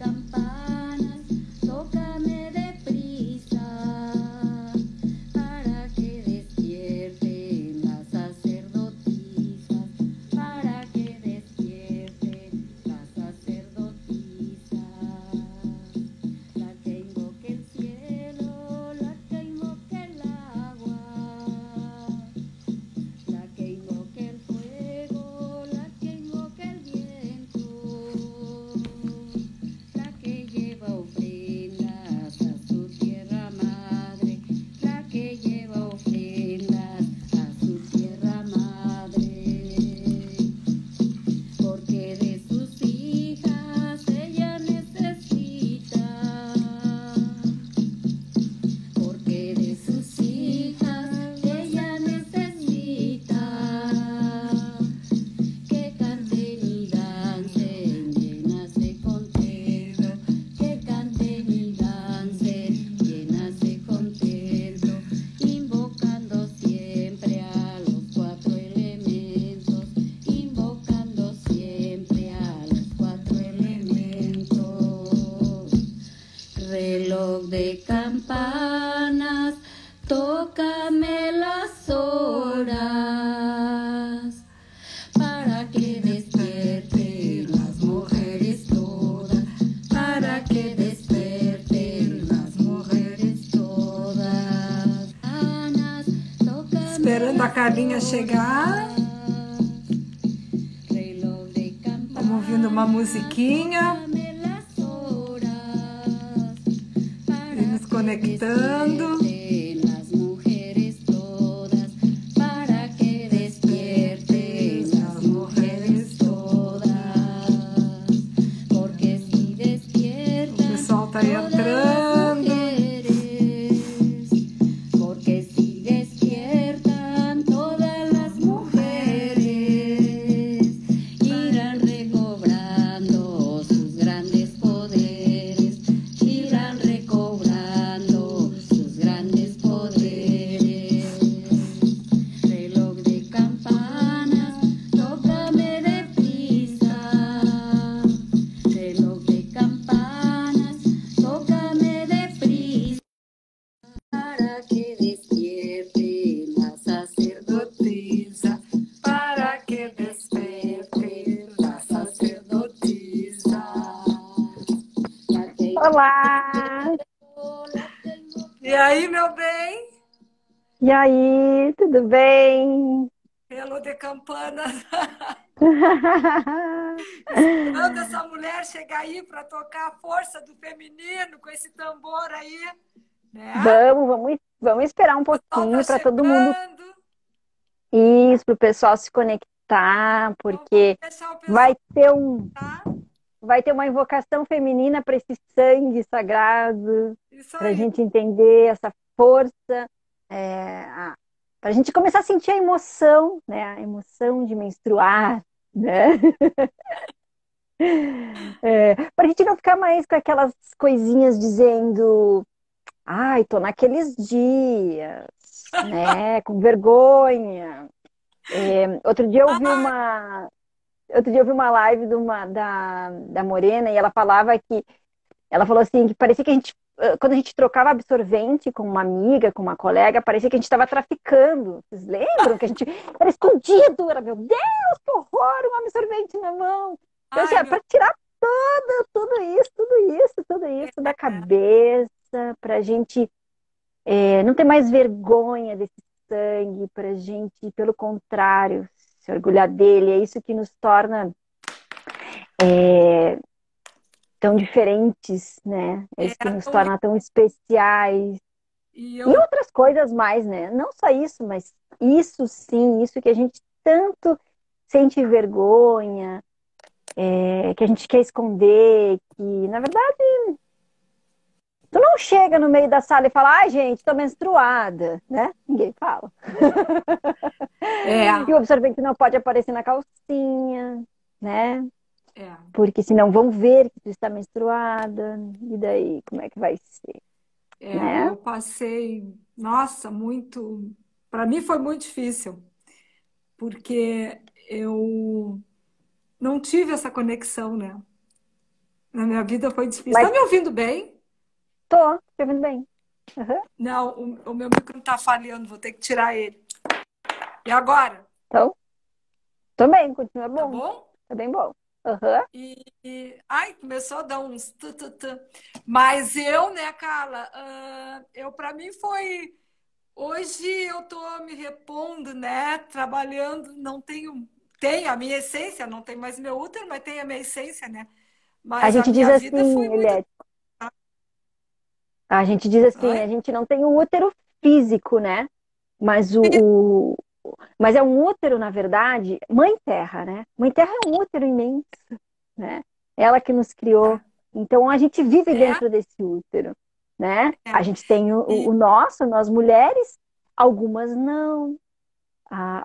campanas, tócame deprisa, para que despierten las sacerdotisas, para que despierten las sacerdotisas. La que invoque el cielo, la que invoque el agua, la que invoque el fuego, la que invoque el viento, la que lleva ofrendas a su tierra madre, la que lleva ofrendas a su tierra madre, porque de sus hijas ella necesita, porque de sus hijas ella necesita, que canten y dancen llenas de contento, que canten y dancen llenas de contento, invocando siempre a los cuatro elementos, invocando siempre a los cuatro elementos. Reloj de campanas, tócame las horas, para que despierten las mujeres todas, para que despierten las mujeres todas. Campanas, tócame Esperando a las Carlinha chegar. horas, reloj de Vamos ouvindo uma campanas, musiquinha. tócame las horas, para Eles que conectando. despierten las mujeres todas, para que despierten las mujeres todas, porque si O despiertan pessoal tá todas las entrando. mujeres, porque si despiertan todas las mujeres, irán recobrando sus grandes poderes, irán recobrando sus grandes poderes. Reloj de campanas, tócame deprisa, reloj de campanas, tócame deprisa, para que despierte la sacerdotisa, Para que desperte a sacerdotisa. la que Olá! invocó, la que invocó. E aí, meu bem? E aí, tudo bem? Reloj de campanas. Esperando essa mulher chegar aí para tocar a força do feminino com esse tambor aí, né? Vamos esperar um O pessoal tá pouquinho para todo mundo, chegando. isso, para o pessoal se conectar, Então vamos porque deixar o pessoal vai ter um, tá? vai ter uma invocação feminina para esse sangue sagrado, Isso para a aí. gente entender essa força, para a gente começar a sentir a emoção, né? A emoção de menstruar, né? Para a gente não ficar mais com aquelas coisinhas dizendo, ai, tô naqueles dias, né? Com vergonha. Outro dia eu vi uma live da Morena e ela falava que ela falou assim que parecia que a gente quando a gente trocava absorvente com uma amiga, com uma colega, parecia que a gente estava traficando. Vocês lembram que a gente era escondido? Era, meu Deus, que horror, um absorvente na mão. Então, assim, Ai, meu para tirar tudo isso da cabeça, para a gente não ter mais vergonha desse sangue, para a gente, pelo contrário, se orgulhar dele. É isso que nos torna tão diferentes, né? É isso que nos tão lindo. torna tão especiais. E E eu outras coisas mais, né? Não só isso, mas isso sim, isso que a gente tanto sente vergonha, que a gente quer esconder, que na verdade tu não chega no meio da sala e fala, ai gente, tô menstruada, né? Ninguém fala. E o absorvente não pode aparecer na calcinha, né? Porque senão vão ver que tu está menstruada, e daí como é que vai ser? Né? eu passei, nossa, para mim foi muito difícil, porque eu não tive essa conexão, né? Na minha vida foi difícil. Mas Tá me ouvindo bem? tô ouvindo bem. Uhum. Não, o meu micro tá falhando, vou ter que tirar ele. E agora? Então, tô bem, continua Tá bom. bom? Tá bem bom. Uhum. Ai, começou a dar uns Mas eu, né, Carla, para mim foi. Hoje eu tô me repondo, né? Trabalhando, não tenho. Tenho a minha essência, não tem mais meu útero, mas tem a minha essência, né? A Mas a gente diz minha vida foi assim, muito. Eliette, a gente diz assim, Oi? a gente não tem um útero físico, né? Mas mas é um útero, na verdade, mãe terra, né? Mãe terra é um útero imenso, né? Ela que nos criou. Então a gente vive É, dentro desse útero, né? A é. gente tem E o nosso, nós mulheres, algumas não,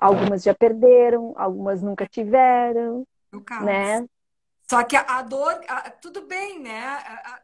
algumas já perderam, algumas nunca tiveram, no caso. né? Só que a dor, tudo bem, né?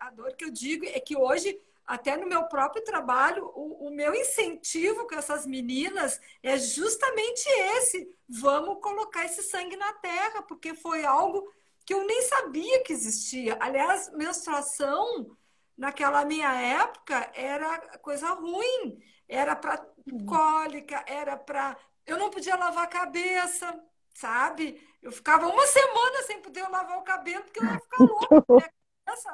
A dor que eu digo é que hoje, até no meu próprio trabalho, o meu incentivo com essas meninas é justamente esse: vamos colocar esse sangue na terra, porque foi algo que eu nem sabia que existia. Aliás, menstruação, naquela minha época, era coisa ruim, era para cólica, era para. Eu não podia lavar a cabeça, sabe? Eu ficava uma semana sem poder lavar o cabelo, porque eu ia ficar louca.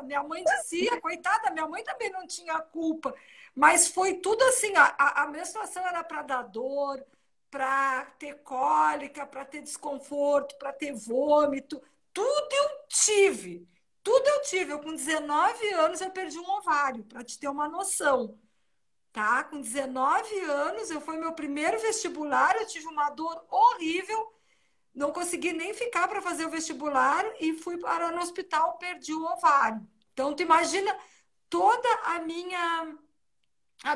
Minha mãe dizia, coitada, minha mãe também não tinha culpa. Mas foi tudo assim: a menstruação era para dar dor, para ter cólica, para ter desconforto, para ter vômito. Tudo eu tive. Tudo eu tive. Eu, com 19 anos, eu perdi um ovário, para te ter uma noção. Tá? Com 19 anos, eu foi meu primeiro vestibular, eu tive uma dor horrível, não consegui nem ficar para fazer o vestibular e fui parar no hospital, perdi o ovário. Então, tu imagina toda a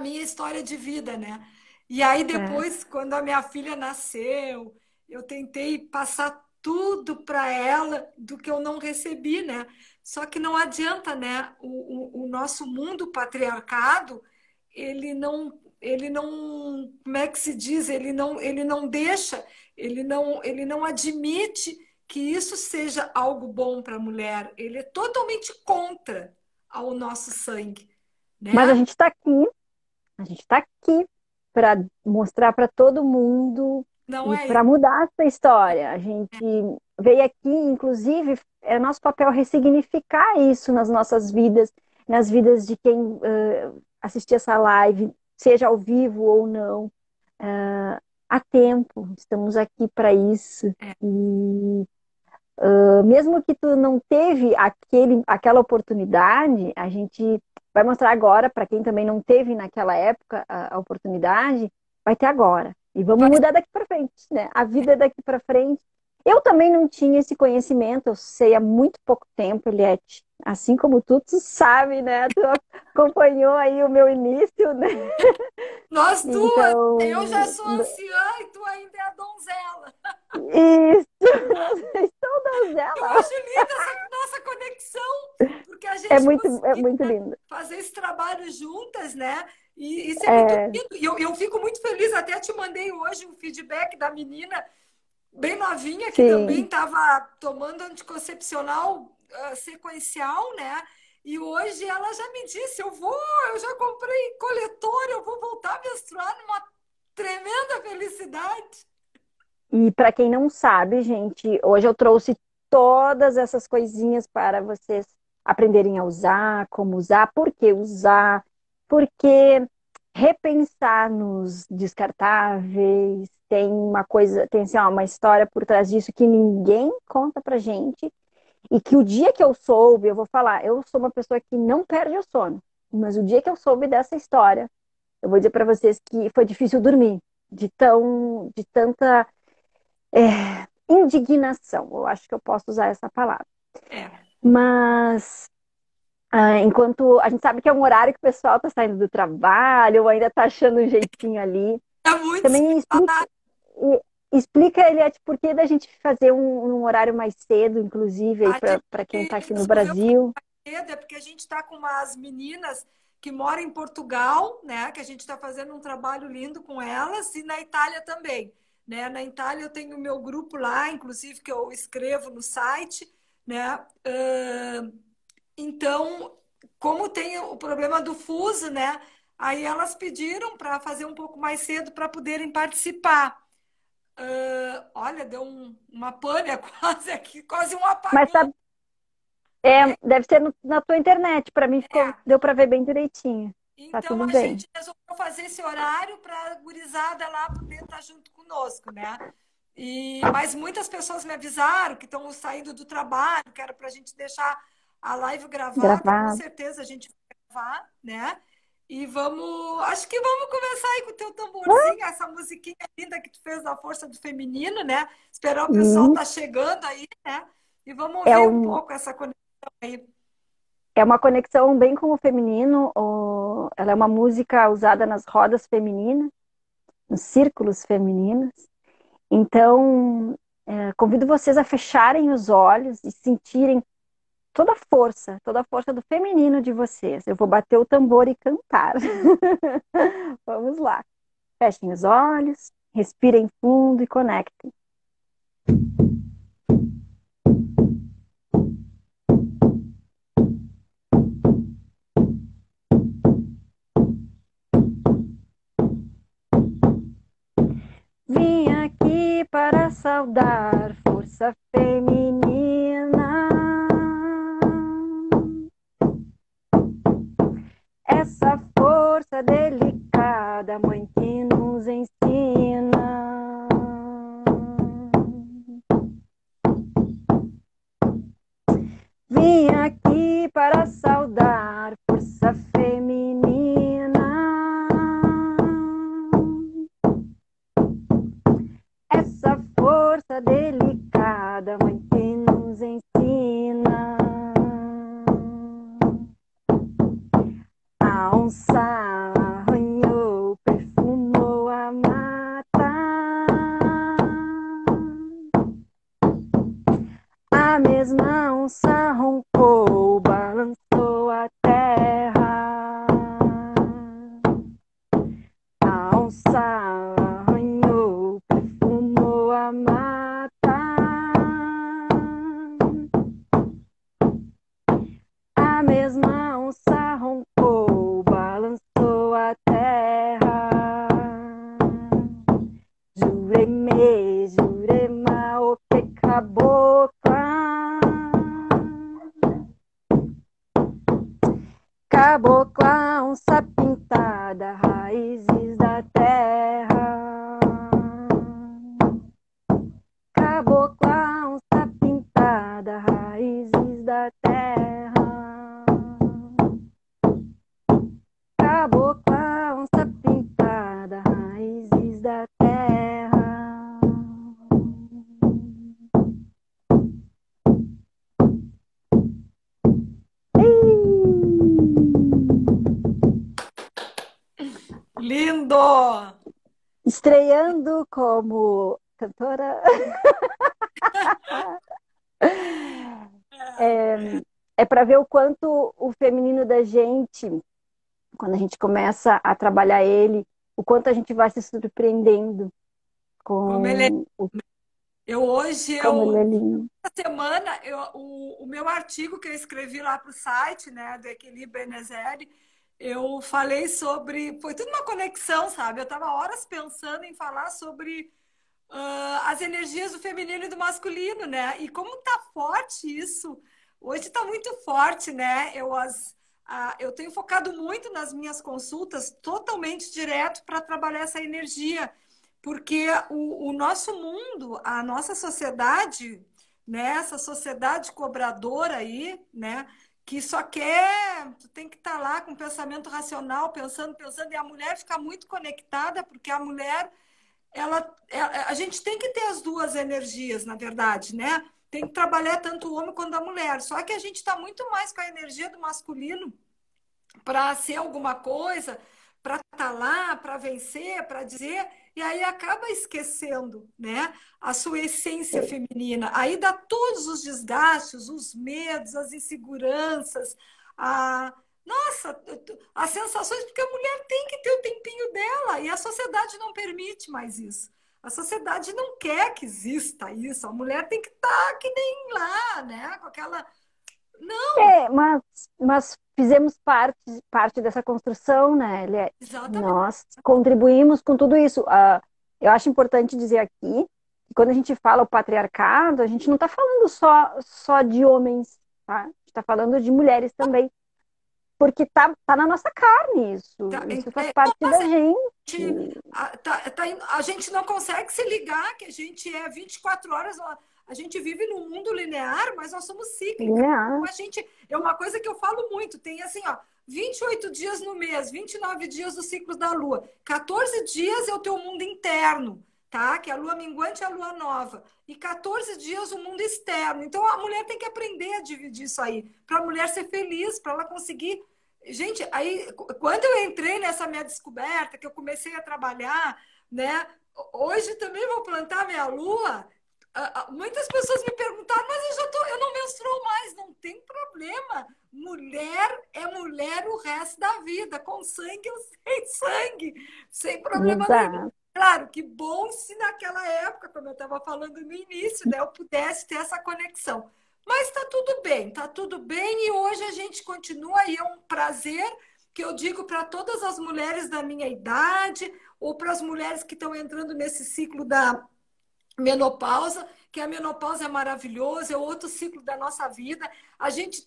minha história de vida, né? E aí É, depois, quando a minha filha nasceu, eu tentei passar tudo para ela do que eu não recebi, né? Só que não adianta, né? O nosso mundo patriarcado, ele não, como é que se diz? Ele não deixa, ele não admite que isso seja algo bom para a mulher. Ele é totalmente contra ao nosso sangue, mas né? a gente está aqui para mostrar para todo mundo Não e é para isso. mudar essa história. A gente veio aqui, inclusive, é nosso papel ressignificar isso nas nossas vidas, nas vidas de quem assistir essa live, seja ao vivo ou não. Há tempo, estamos aqui para isso. É, E mesmo que tu não teve aquela oportunidade, a gente vai mostrar agora, para quem também não teve naquela época a oportunidade, vai ter agora. E vamos vai- mudar daqui para frente, né? A vida é daqui para frente. Eu também não tinha esse conhecimento, eu sei há muito pouco tempo, Eliette. Assim como tu sabe, né? Tu acompanhou aí o meu início, né? nós duas, eu já Então, sou anciã e tu ainda é a donzela. isso, estou Eu donzela. acho linda essa nossa conexão, porque a É gente muito, é conseguiu muito lindo. fazer esse trabalho juntas, né? E isso é muito É, lindo. E eu fico muito feliz, até te mandei hoje um feedback da menina bem novinha que também sim. estava tomando anticoncepcional sequencial, né? E hoje ela já me disse, eu já comprei coletor, eu vou voltar a menstruar numa tremenda felicidade. E para quem não sabe, gente, hoje eu trouxe todas essas coisinhas para vocês aprenderem a usar, como usar, por que usar, por que repensar nos descartáveis. Tem uma coisa, tem assim, ó, uma história por trás disso que ninguém conta pra gente. E que o dia que eu soube, eu vou falar, eu sou uma pessoa que não perde o sono, mas o dia que eu soube dessa história, eu vou dizer para vocês que foi difícil dormir, de tanta indignação. Eu acho que eu posso usar essa palavra. É, Mas enquanto a gente sabe que é um horário que o pessoal está saindo do trabalho, ou ainda está achando um jeitinho ali, é muito também explica, Eliette, por que da gente fazer um horário mais cedo, inclusive, aí a gente para quem está aqui no resolveu fazer Brasil. mais cedo, é porque a gente está com umas meninas que moram em Portugal, né? Que a gente está fazendo um trabalho lindo com elas, e na Itália também, né? Na Itália eu tenho o meu grupo lá, inclusive, que eu escrevo no site, né? Então, como tem o problema do fuso, né? Aí elas pediram para fazer um pouco mais cedo para poderem participar. Olha, deu uma pane quase aqui, quase um Mas apagão. tá, deve ser na tua internet. Para mim ficou, É. deu para ver bem direitinho. Tá Então tudo a bem. gente resolveu fazer esse horário para a gurizada lá poder estar junto conosco, né? Mas muitas pessoas me avisaram que estão saindo do trabalho, que era para a gente deixar a live gravada, com Gravado. certeza a gente vai gravar, né? E acho que vamos começar aí com o teu tamborzinho, essa musiquinha linda que tu fez da Força do Feminino, né? Esperar o pessoal E tá chegando aí, né? E vamos é, ouvir um um, pouco essa conexão aí. é uma conexão bem com o feminino. Ela é uma música usada nas rodas femininas, nos círculos femininos. Então, convido vocês a fecharem os olhos e sentirem toda a força do feminino de vocês. Eu vou bater o tambor e cantar. Vamos lá. Fechem os olhos, respirem fundo e conectem. Vim aqui para saudar força feminina. Essa força delicada, mãe que nos ensina. Vim aqui para saudar força feminina. Essa força delicada, mãe que nos ensina. A onça arranhou, perfumou a mata. A mesma onça roncou, balançou a terra. A onça arranhou, perfumou a mata. A mesma onça roncou, balançou a terra. Jureme, jurema, o que cabocla. Cabocla, onça pintada, raízes da terra. Cabocla, onça pintada, raízes da terra. Cabocla, onça pintada, raízes da terra. Lindo! Estreando como cantora. É para ver o quanto o feminino da gente, quando a gente começa a trabalhar ele, o quanto a gente vai se surpreendendo Como ele é. com como ele Eu é lindo. essa semana, o meu artigo que eu escrevi lá para o site, né, do Equilíbrio Enezeri, eu falei sobre. Foi tudo uma conexão, sabe? Eu estava horas pensando em falar sobre as energias do feminino e do masculino, né? E como tá forte isso. Hoje está muito forte, né? Eu tenho focado muito nas minhas consultas, totalmente direto para trabalhar essa energia, porque o nosso mundo, a nossa sociedade, né? Essa sociedade cobradora aí, né? Que só quer, tu tem que estar lá com pensamento racional, pensando, pensando, e a mulher fica muito conectada, porque a mulher a gente tem que ter as duas energias, na verdade, né? Tem que trabalhar tanto o homem quanto a mulher. Só que a gente está muito mais com a energia do masculino para ser alguma coisa, para estar lá, para vencer, para dizer, e aí acaba esquecendo, né, a sua essência feminina. Aí dá todos os desgastes, os medos, as inseguranças, a nossa, as sensações, porque a mulher tem que ter o tempinho dela e a sociedade não permite mais isso. A sociedade não quer que exista isso. A mulher tem que estar que nem lá, né? Com aquela Não, É, mas fizemos parte dessa construção, né, Eliette? exatamente. Nós contribuímos com tudo isso. Eu acho importante dizer aqui que quando a gente fala o patriarcado, a gente não está falando só de homens, tá? A gente está falando de mulheres também, porque tá na nossa carne isso. Tá, Isso faz parte da gente, gente. a gente não consegue se ligar que a gente é 24 horas, a gente vive num mundo linear, mas nós somos cíclicas. Linear. A gente, é uma coisa que eu falo muito, tem assim, ó, 28 dias no mês, 29 dias do ciclo da lua, 14 dias é o teu mundo interno, tá? Que é a lua minguante e a lua nova. E 14 dias o mundo externo. Então a mulher tem que aprender a dividir isso aí, para a mulher ser feliz, para ela conseguir. Gente, aí quando eu entrei nessa minha descoberta, que eu comecei a trabalhar, né? Hoje também vou plantar minha lua. Muitas pessoas me perguntaram, mas eu não menstruo mais, não tem problema. Mulher é mulher o resto da vida, com sangue ou sem sangue, sem problema nenhum. Exato. Claro, que bom se naquela época, como eu estava falando no início, né, eu pudesse ter essa conexão. Mas tá tudo bem, e hoje a gente continua e é um prazer que eu digo para todas as mulheres da minha idade, ou para as mulheres que estão entrando nesse ciclo da menopausa, que a menopausa é maravilhosa, é outro ciclo da nossa vida. A gente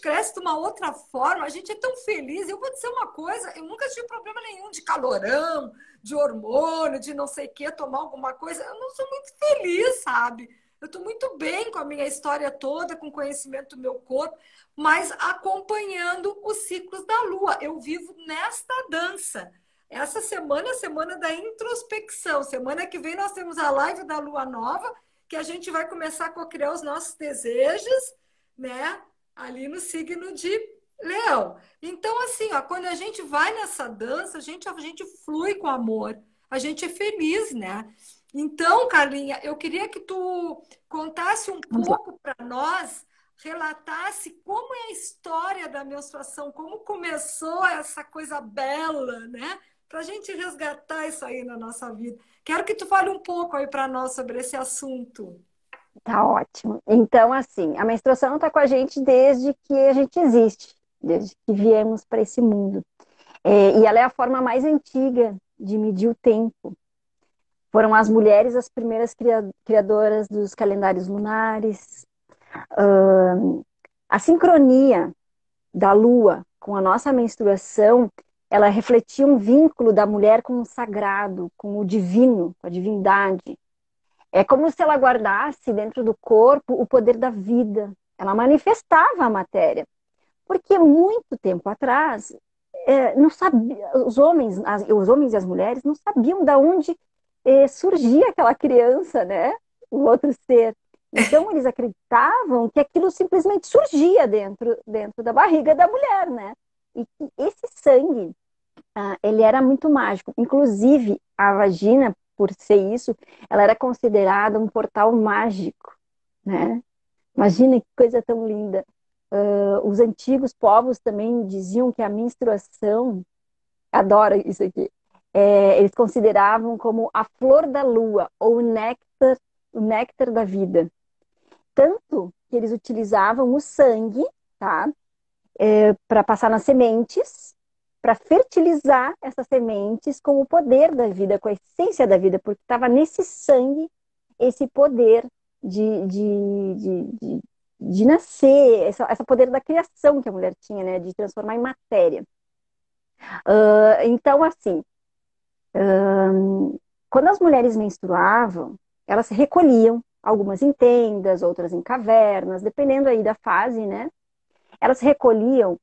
cresce de uma outra forma, a gente é tão feliz. Eu vou dizer uma coisa, eu nunca tive problema nenhum de calorão, de hormônio, de não sei o que, tomar alguma coisa. Eu não sou muito feliz, sabe? Eu estou muito bem com a minha história toda, com o conhecimento do meu corpo, mas acompanhando os ciclos da lua. Eu vivo nesta dança. Essa semana é a semana da introspecção. Semana que vem nós temos a live da Lua Nova, que a gente vai começar a co-criar os nossos desejos, né? Ali no signo de Leão. Então, assim, ó, quando a gente vai nessa dança, a gente flui com amor, a gente é feliz, né? Então, Carlinha, eu queria que tu contasse um Vamos lá. pouco para nós, relatasse como é a história da menstruação, como começou essa coisa bela, né? Para a gente resgatar isso aí na nossa vida. Quero que tu fale um pouco aí para nós sobre esse assunto. Tá ótimo. Então, assim, a menstruação está com a gente desde que a gente existe, desde que viemos para esse mundo. E ela é a forma mais antiga de medir o tempo. Foram as mulheres as primeiras criadoras dos calendários lunares. A sincronia da lua com a nossa menstruação, ela refletia um vínculo da mulher com o sagrado, com o divino, com a divindade. É como se ela guardasse dentro do corpo o poder da vida. Ela manifestava a matéria. Porque muito tempo atrás, não sabia, os homens e as mulheres não sabiam de onde surgia aquela criança, né? O outro ser. Então eles acreditavam que aquilo simplesmente surgia dentro da barriga da mulher, né? E que esse sangue, ele era muito mágico. Inclusive, a vagina, por ser isso, ela era considerada um portal mágico, né? Imagina que coisa tão linda. Os antigos povos também diziam que a menstruação, adoro isso aqui, eles consideravam como a flor da lua, ou o néctar da vida. Tanto que eles utilizavam o sangue, tá? Para passar nas sementes, para fertilizar essas sementes com o poder da vida, com a essência da vida, porque estava nesse sangue esse poder de nascer, esse poder da criação que a mulher tinha, né? De transformar em matéria. Então, assim, quando as mulheres menstruavam, elas se recolhiam, algumas em tendas, outras em cavernas, dependendo aí da fase, né? Elas se recolhiam,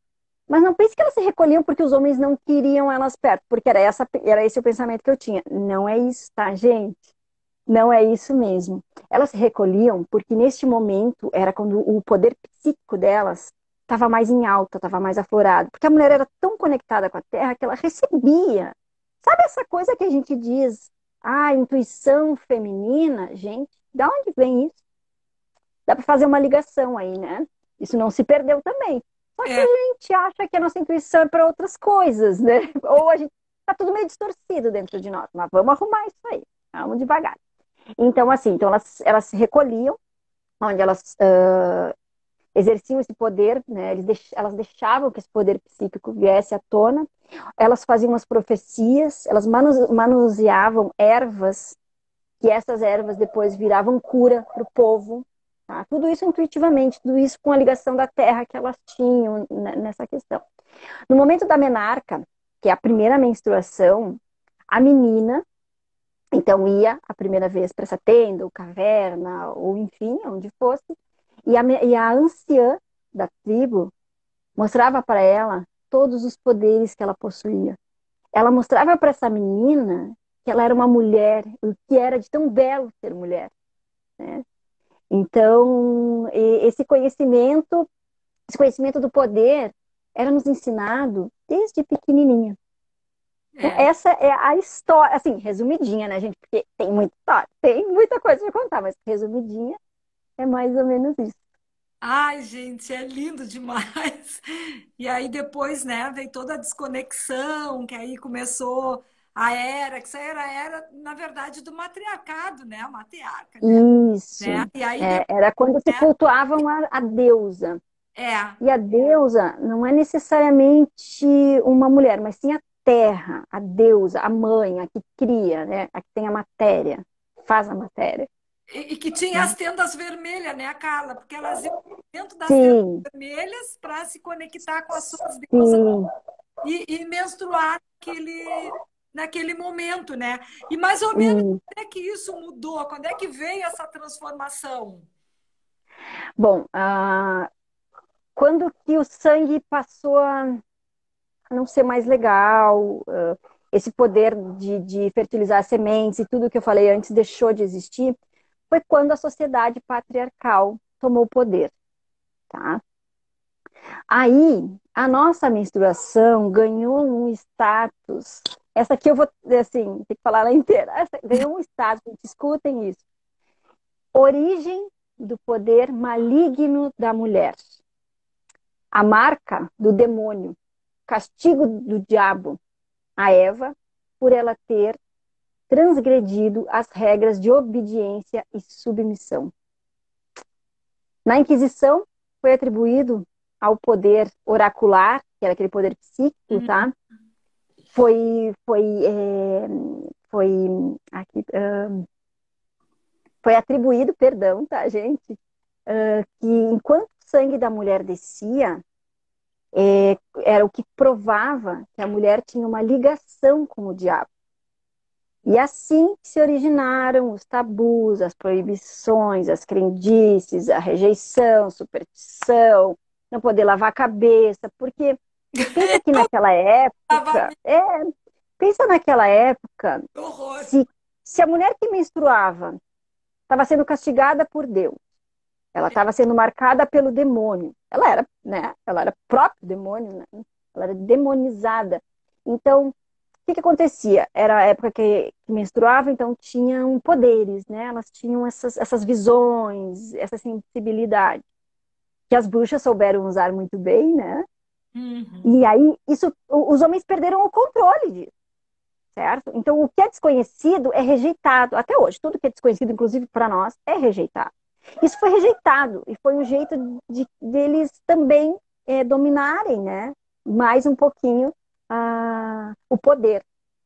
mas não pense que elas se recolhiam porque os homens não queriam elas perto, porque era esse o pensamento que eu tinha. Não é isso, tá, gente? Não é isso mesmo. Elas se recolhiam porque neste momento era quando o poder psíquico delas estava mais em alta, estava mais aflorado, porque a mulher era tão conectada com a terra que ela recebia. Sabe essa coisa que a gente diz, intuição feminina? Gente, da onde vem isso? Dá para fazer uma ligação aí, né? Isso não se perdeu também. Só que a É, gente acha que a nossa intuição é para outras coisas, né? Ou a gente tá tudo meio distorcido dentro de nós, mas vamos arrumar isso aí. Vamos devagar. Então, assim, elas se recolhiam, onde elas exerciam esse poder, né? Elas deixavam que esse poder psíquico viesse à tona. Elas faziam umas profecias, elas manuseavam ervas, que essas ervas depois viravam cura para o povo. Tá? Tudo isso intuitivamente, tudo isso com a ligação da terra que elas tinham nessa questão. No momento da menarca, que é a primeira menstruação, a menina, então, ia a primeira vez para essa tenda, ou caverna, ou enfim, onde fosse, e a anciã da tribo mostrava para ela todos os poderes que ela possuía. Ela mostrava para essa menina que ela era uma mulher, o que era de tão belo ser mulher, né? Então, esse conhecimento do poder era nos ensinado desde pequenininha. Então, É. essa é a história, assim, resumidinha, né, gente? Porque tem muita história, tem muita coisa para contar, mas resumidinha é mais ou menos isso. Ai, gente, é lindo demais. E aí depois, né, veio toda a desconexão, que aí começou a era, que essa era, na verdade, do matriarcado, né? A matriarca, né? Isso. E aí É, depois, era quando se cultuavam a deusa. é, E a deusa não é necessariamente uma mulher, mas sim a terra, a deusa, a mãe, a que cria, né? A que tem a matéria, faz a matéria. e que tinha as Né? tendas vermelhas, né, Carla? Porque elas iam dentro das tendas Sim, vermelhas para se conectar com as suas deusas sim, e menstruar naquele momento, né? E mais ou menos sim. quando é que isso mudou? Quando é que veio essa transformação? Bom, quando que o sangue passou a não ser mais legal, esse poder de fertilizar as sementes e tudo que eu falei antes deixou de existir, foi quando a sociedade patriarcal tomou o poder, tá? Aí, a nossa menstruação ganhou um status. Essa aqui eu vou, assim, ter que falar ela inteira. Ganhou um status, escutem isso. Origem do poder maligno da mulher. A marca do demônio. Castigo do diabo a Eva por ela ter transgredido as regras de obediência e submissão. Na Inquisição, foi atribuído ao poder oracular, que era aquele poder psíquico, tá? Foi aqui, foi atribuído, perdão, tá, gente? Que enquanto o sangue da mulher descia, era o que provava que a mulher tinha uma ligação com o diabo. E assim se originaram os tabus, as proibições, as crendices, a rejeição, superstição, não poder lavar a cabeça, porque pensa que naquela época, Tava pensa naquela época, meio horror. se a mulher que menstruava estava sendo castigada por Deus, ela estava sendo marcada pelo demônio, ela era, né? Ela era próprio demônio, né? Ela era demonizada. Então, o que acontecia? Era a época que menstruava, então tinham poderes, né? Elas tinham essas visões, essa sensibilidade, que as bruxas souberam usar muito bem, né? Uhum. E aí, os homens perderam o controle disso, certo? Então, o que é desconhecido é rejeitado. Até hoje, tudo que é desconhecido, inclusive para nós, é rejeitado. Isso foi rejeitado e foi um jeito deles também dominarem, né? Mais um pouquinho o poder,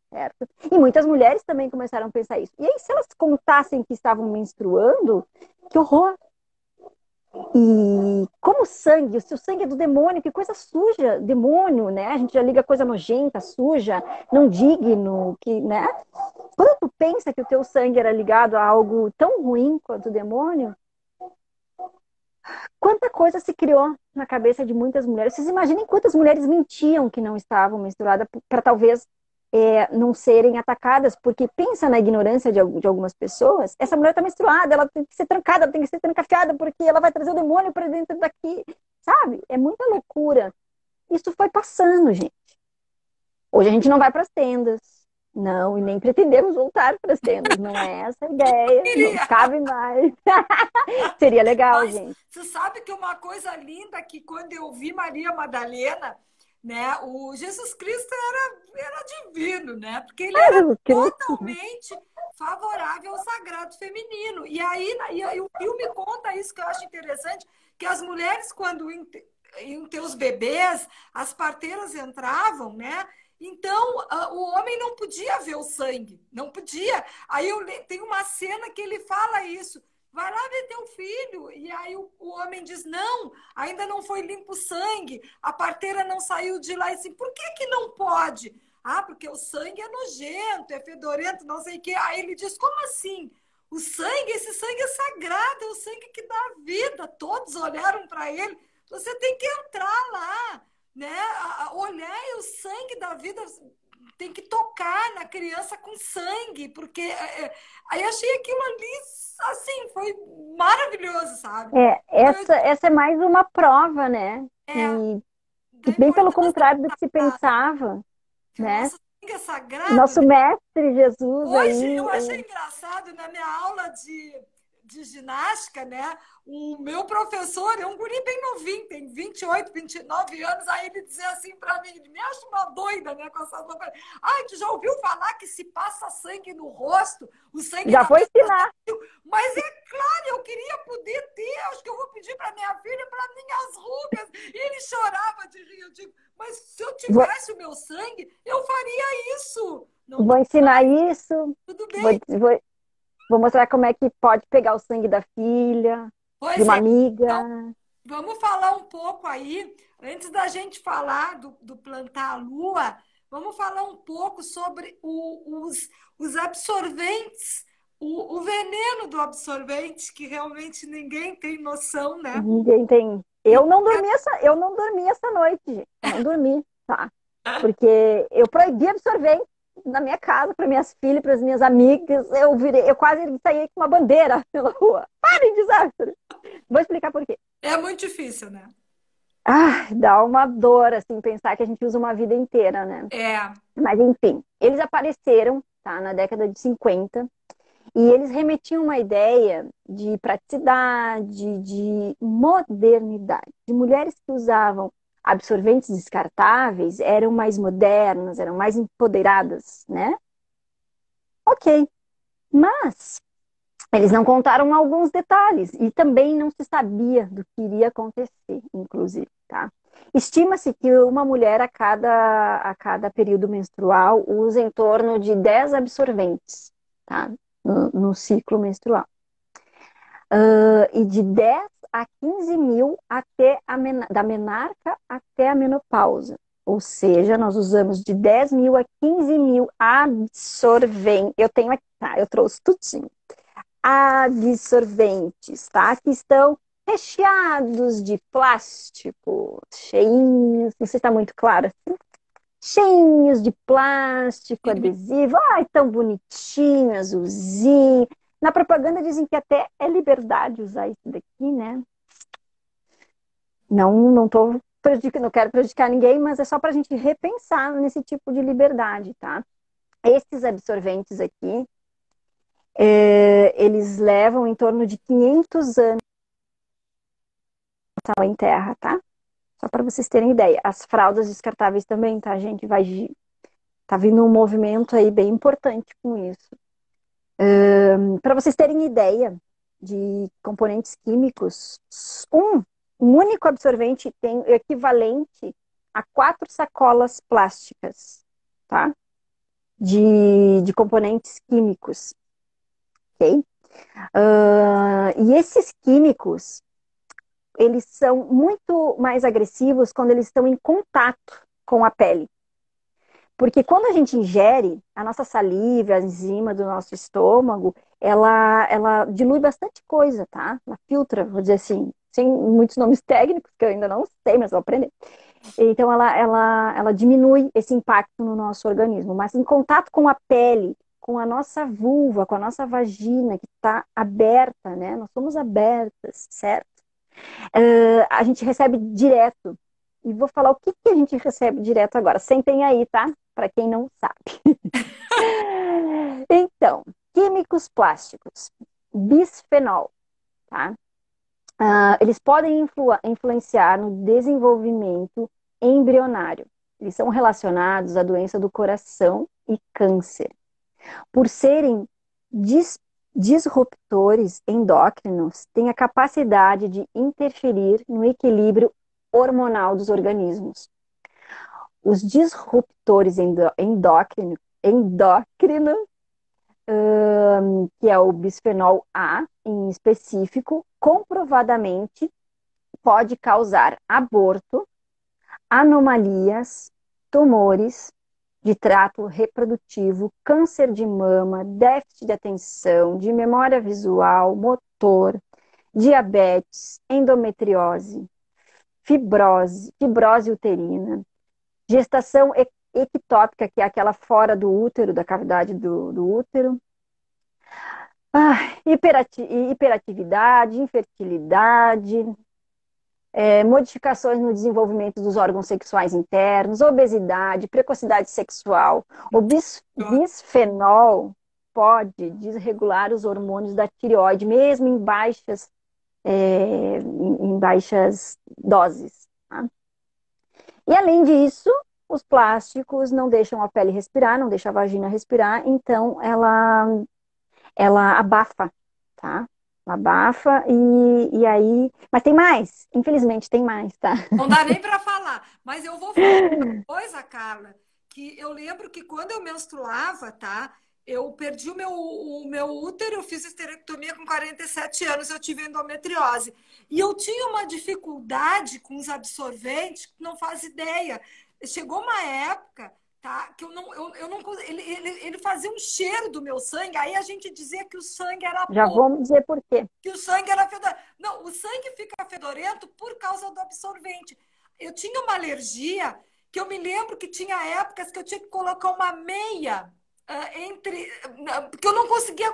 certo? E muitas mulheres também começaram a pensar isso. E aí, se elas contassem que estavam menstruando, que horror! E como sangue, se o sangue é do demônio, que coisa suja, demônio, né? A gente já liga coisa nojenta, suja, não digno, que, né? Quando tu pensa que o teu sangue era ligado a algo tão ruim quanto o demônio, quanta coisa se criou na cabeça de muitas mulheres. Vocês imaginem quantas mulheres mentiam que não estavam menstruadas para talvez não serem atacadas, porque pensa na ignorância de algumas pessoas, essa mulher está menstruada, ela tem que ser trancada, ela tem que ser trancafiada, porque ela vai trazer o demônio para dentro daqui, sabe? É muita loucura. Isso foi passando, gente. Hoje a gente não vai para as tendas, não, e nem pretendemos voltar para as tendas, não é essa a ideia, não Queria. cabe mais. Seria legal, Mas gente. você sabe que uma coisa linda que quando eu vi Maria Madalena, né, o Jesus Cristo era divino, né? Porque ele era Jesus Cristo. totalmente favorável ao sagrado feminino. E aí o filme conta isso que eu acho interessante, que as mulheres, quando iam ter os bebês, as parteiras entravam, né? Então, o homem não podia ver o sangue, não podia. Aí tem uma cena que ele fala isso. Vai lá ver teu filho. E aí o homem diz, não, ainda não foi limpo o sangue. A parteira não saiu de lá. E assim, por que que não pode? Ah, porque o sangue é nojento, é fedorento, não sei o quê. Aí ele diz, como assim? O sangue, esse sangue é sagrado, é o sangue que dá vida. Todos olharam para ele. Você tem que entrar lá, né? Olhar o sangue da vida, tem que tocar na criança com sangue, porque aí achei aquilo ali, assim, foi maravilhoso, sabe? Essa é mais uma prova, né? É, da Que bem pelo importância contrário do que se pensava, que o né? nosso sangue é O sagrado, nosso né? mestre Jesus Hoje aí, eu achei engraçado na minha aula de ginástica, né? O meu professor é um guri bem novinho, tem 28, 29 anos. Aí ele dizia assim para mim: ele me acha uma doida, né? Com essas loucuras. Ai, tu já ouviu falar que se passa sangue no rosto, o sangue já da foi pessoa ensinar. saiu? Mas é claro, eu queria poder ter. Acho que eu vou pedir para minha filha, para minhas rugas. E ele chorava de rir. Eu digo, mas se eu Vou, tivesse o meu sangue, eu faria isso. Não vou dá, ensinar isso. tudo Vou, bem. vou, vou mostrar como é que pode pegar o sangue da filha, de Pois uma é. amiga. Então, vamos falar um pouco aí, antes da gente falar do plantar a lua, vamos falar um pouco sobre os absorventes, o veneno do absorvente, que realmente ninguém tem noção, né? Ninguém tem. Eu não dormi essa noite, gente. Não dormi, tá? Porque eu proibi absorvente na minha casa, para minhas filhas, para as minhas amigas. Eu quase saí com uma bandeira pela rua. Parem de desastre! Vou explicar por quê. É muito difícil, né? Ah, dá uma dor, assim, pensar que a gente usa uma vida inteira, né? É, Mas, enfim, eles apareceram, tá, na década de 50 e eles remetiam uma ideia de praticidade, de modernidade, de mulheres que usavam absorventes descartáveis eram mais modernas, eram mais empoderadas, né? Ok, mas eles não contaram alguns detalhes e também não se sabia do que iria acontecer, inclusive, tá? Estima-se que uma mulher a cada período menstrual usa em torno de 10 absorventes, tá? No ciclo menstrual. E de 10 a 15 mil da menarca até a menopausa. Ou seja, nós usamos de 10 mil a 15 mil absorventes. Eu tenho aqui, tá? Eu trouxe tudinho. Absorventes, tá? Que estão recheados de plástico, cheinhos, não sei se está muito claro, assim, cheinhos de plástico, adesivo, ai, tão bonitinho, azulzinho. Na propaganda dizem que até é liberdade usar isso daqui, né? Não tô prejudicando, não quero prejudicar ninguém, mas é só para a gente repensar nesse tipo de liberdade, tá? Esses absorventes aqui, eles levam em torno de 500 anos em terra, tá? Só para vocês terem ideia. As fraldas descartáveis também, tá, gente? Tá vindo um movimento aí bem importante com isso. Para vocês terem ideia de componentes químicos, um único absorvente tem o equivalente a 4 sacolas plásticas, tá? De componentes químicos, ok? E esses químicos, eles são muito mais agressivos quando eles estão em contato com a pele. Porque quando a gente ingere, a nossa saliva, a enzima do nosso estômago, ela dilui bastante coisa, tá? Ela filtra, vou dizer assim, sem muitos nomes técnicos, que eu ainda não sei, mas vou aprender. Então, ela diminui esse impacto no nosso organismo. Mas em contato com a pele, com a nossa vulva, com a nossa vagina, que está aberta, né? Nós somos abertas, certo? A gente recebe direto. E vou falar o que a gente recebe direto agora. Sentem aí, tá? Para quem não sabe. Então, químicos plásticos. Bisfenol, tá? Eles podem influenciar no desenvolvimento embrionário. Eles são relacionados à doença do coração e câncer. Por serem disruptores endócrinos têm a capacidade de interferir no equilíbrio hormonal dos organismos. Os disruptores endócrinos, que é o bisfenol A em específico, comprovadamente pode causar aborto, anomalias, tumores de trato reprodutivo, câncer de mama, déficit de atenção, de memória visual, motor, diabetes, endometriose, fibrose uterina, gestação ectópica, que é aquela fora do útero, da cavidade do útero, hiperatividade, infertilidade, modificações no desenvolvimento dos órgãos sexuais internos, obesidade, precocidade sexual. O bisfenol pode desregular os hormônios da tireoide, mesmo em baixas doses. Tá? E além disso, os plásticos não deixam a pele respirar, não deixam a vagina respirar, então ela abafa, tá? Abafa e aí... Mas tem mais, infelizmente tem mais, tá? Não dá nem para falar. Mas eu vou falar uma coisa, Carla, que eu lembro que quando eu menstruava, tá? Eu perdi o meu útero, eu fiz esterectomia com 47 anos, eu tive endometriose. E eu tinha uma dificuldade com os absorventes, que não faz ideia. Chegou uma época, tá, que eu não ele fazia um cheiro do meu sangue, aí a gente dizia que o sangue era Já pouco, vamos dizer por quê. que o sangue era fedorento. Não, o sangue fica fedorento por causa do absorvente. Eu tinha uma alergia que eu me lembro que tinha épocas que eu tinha que colocar uma meia porque eu não conseguia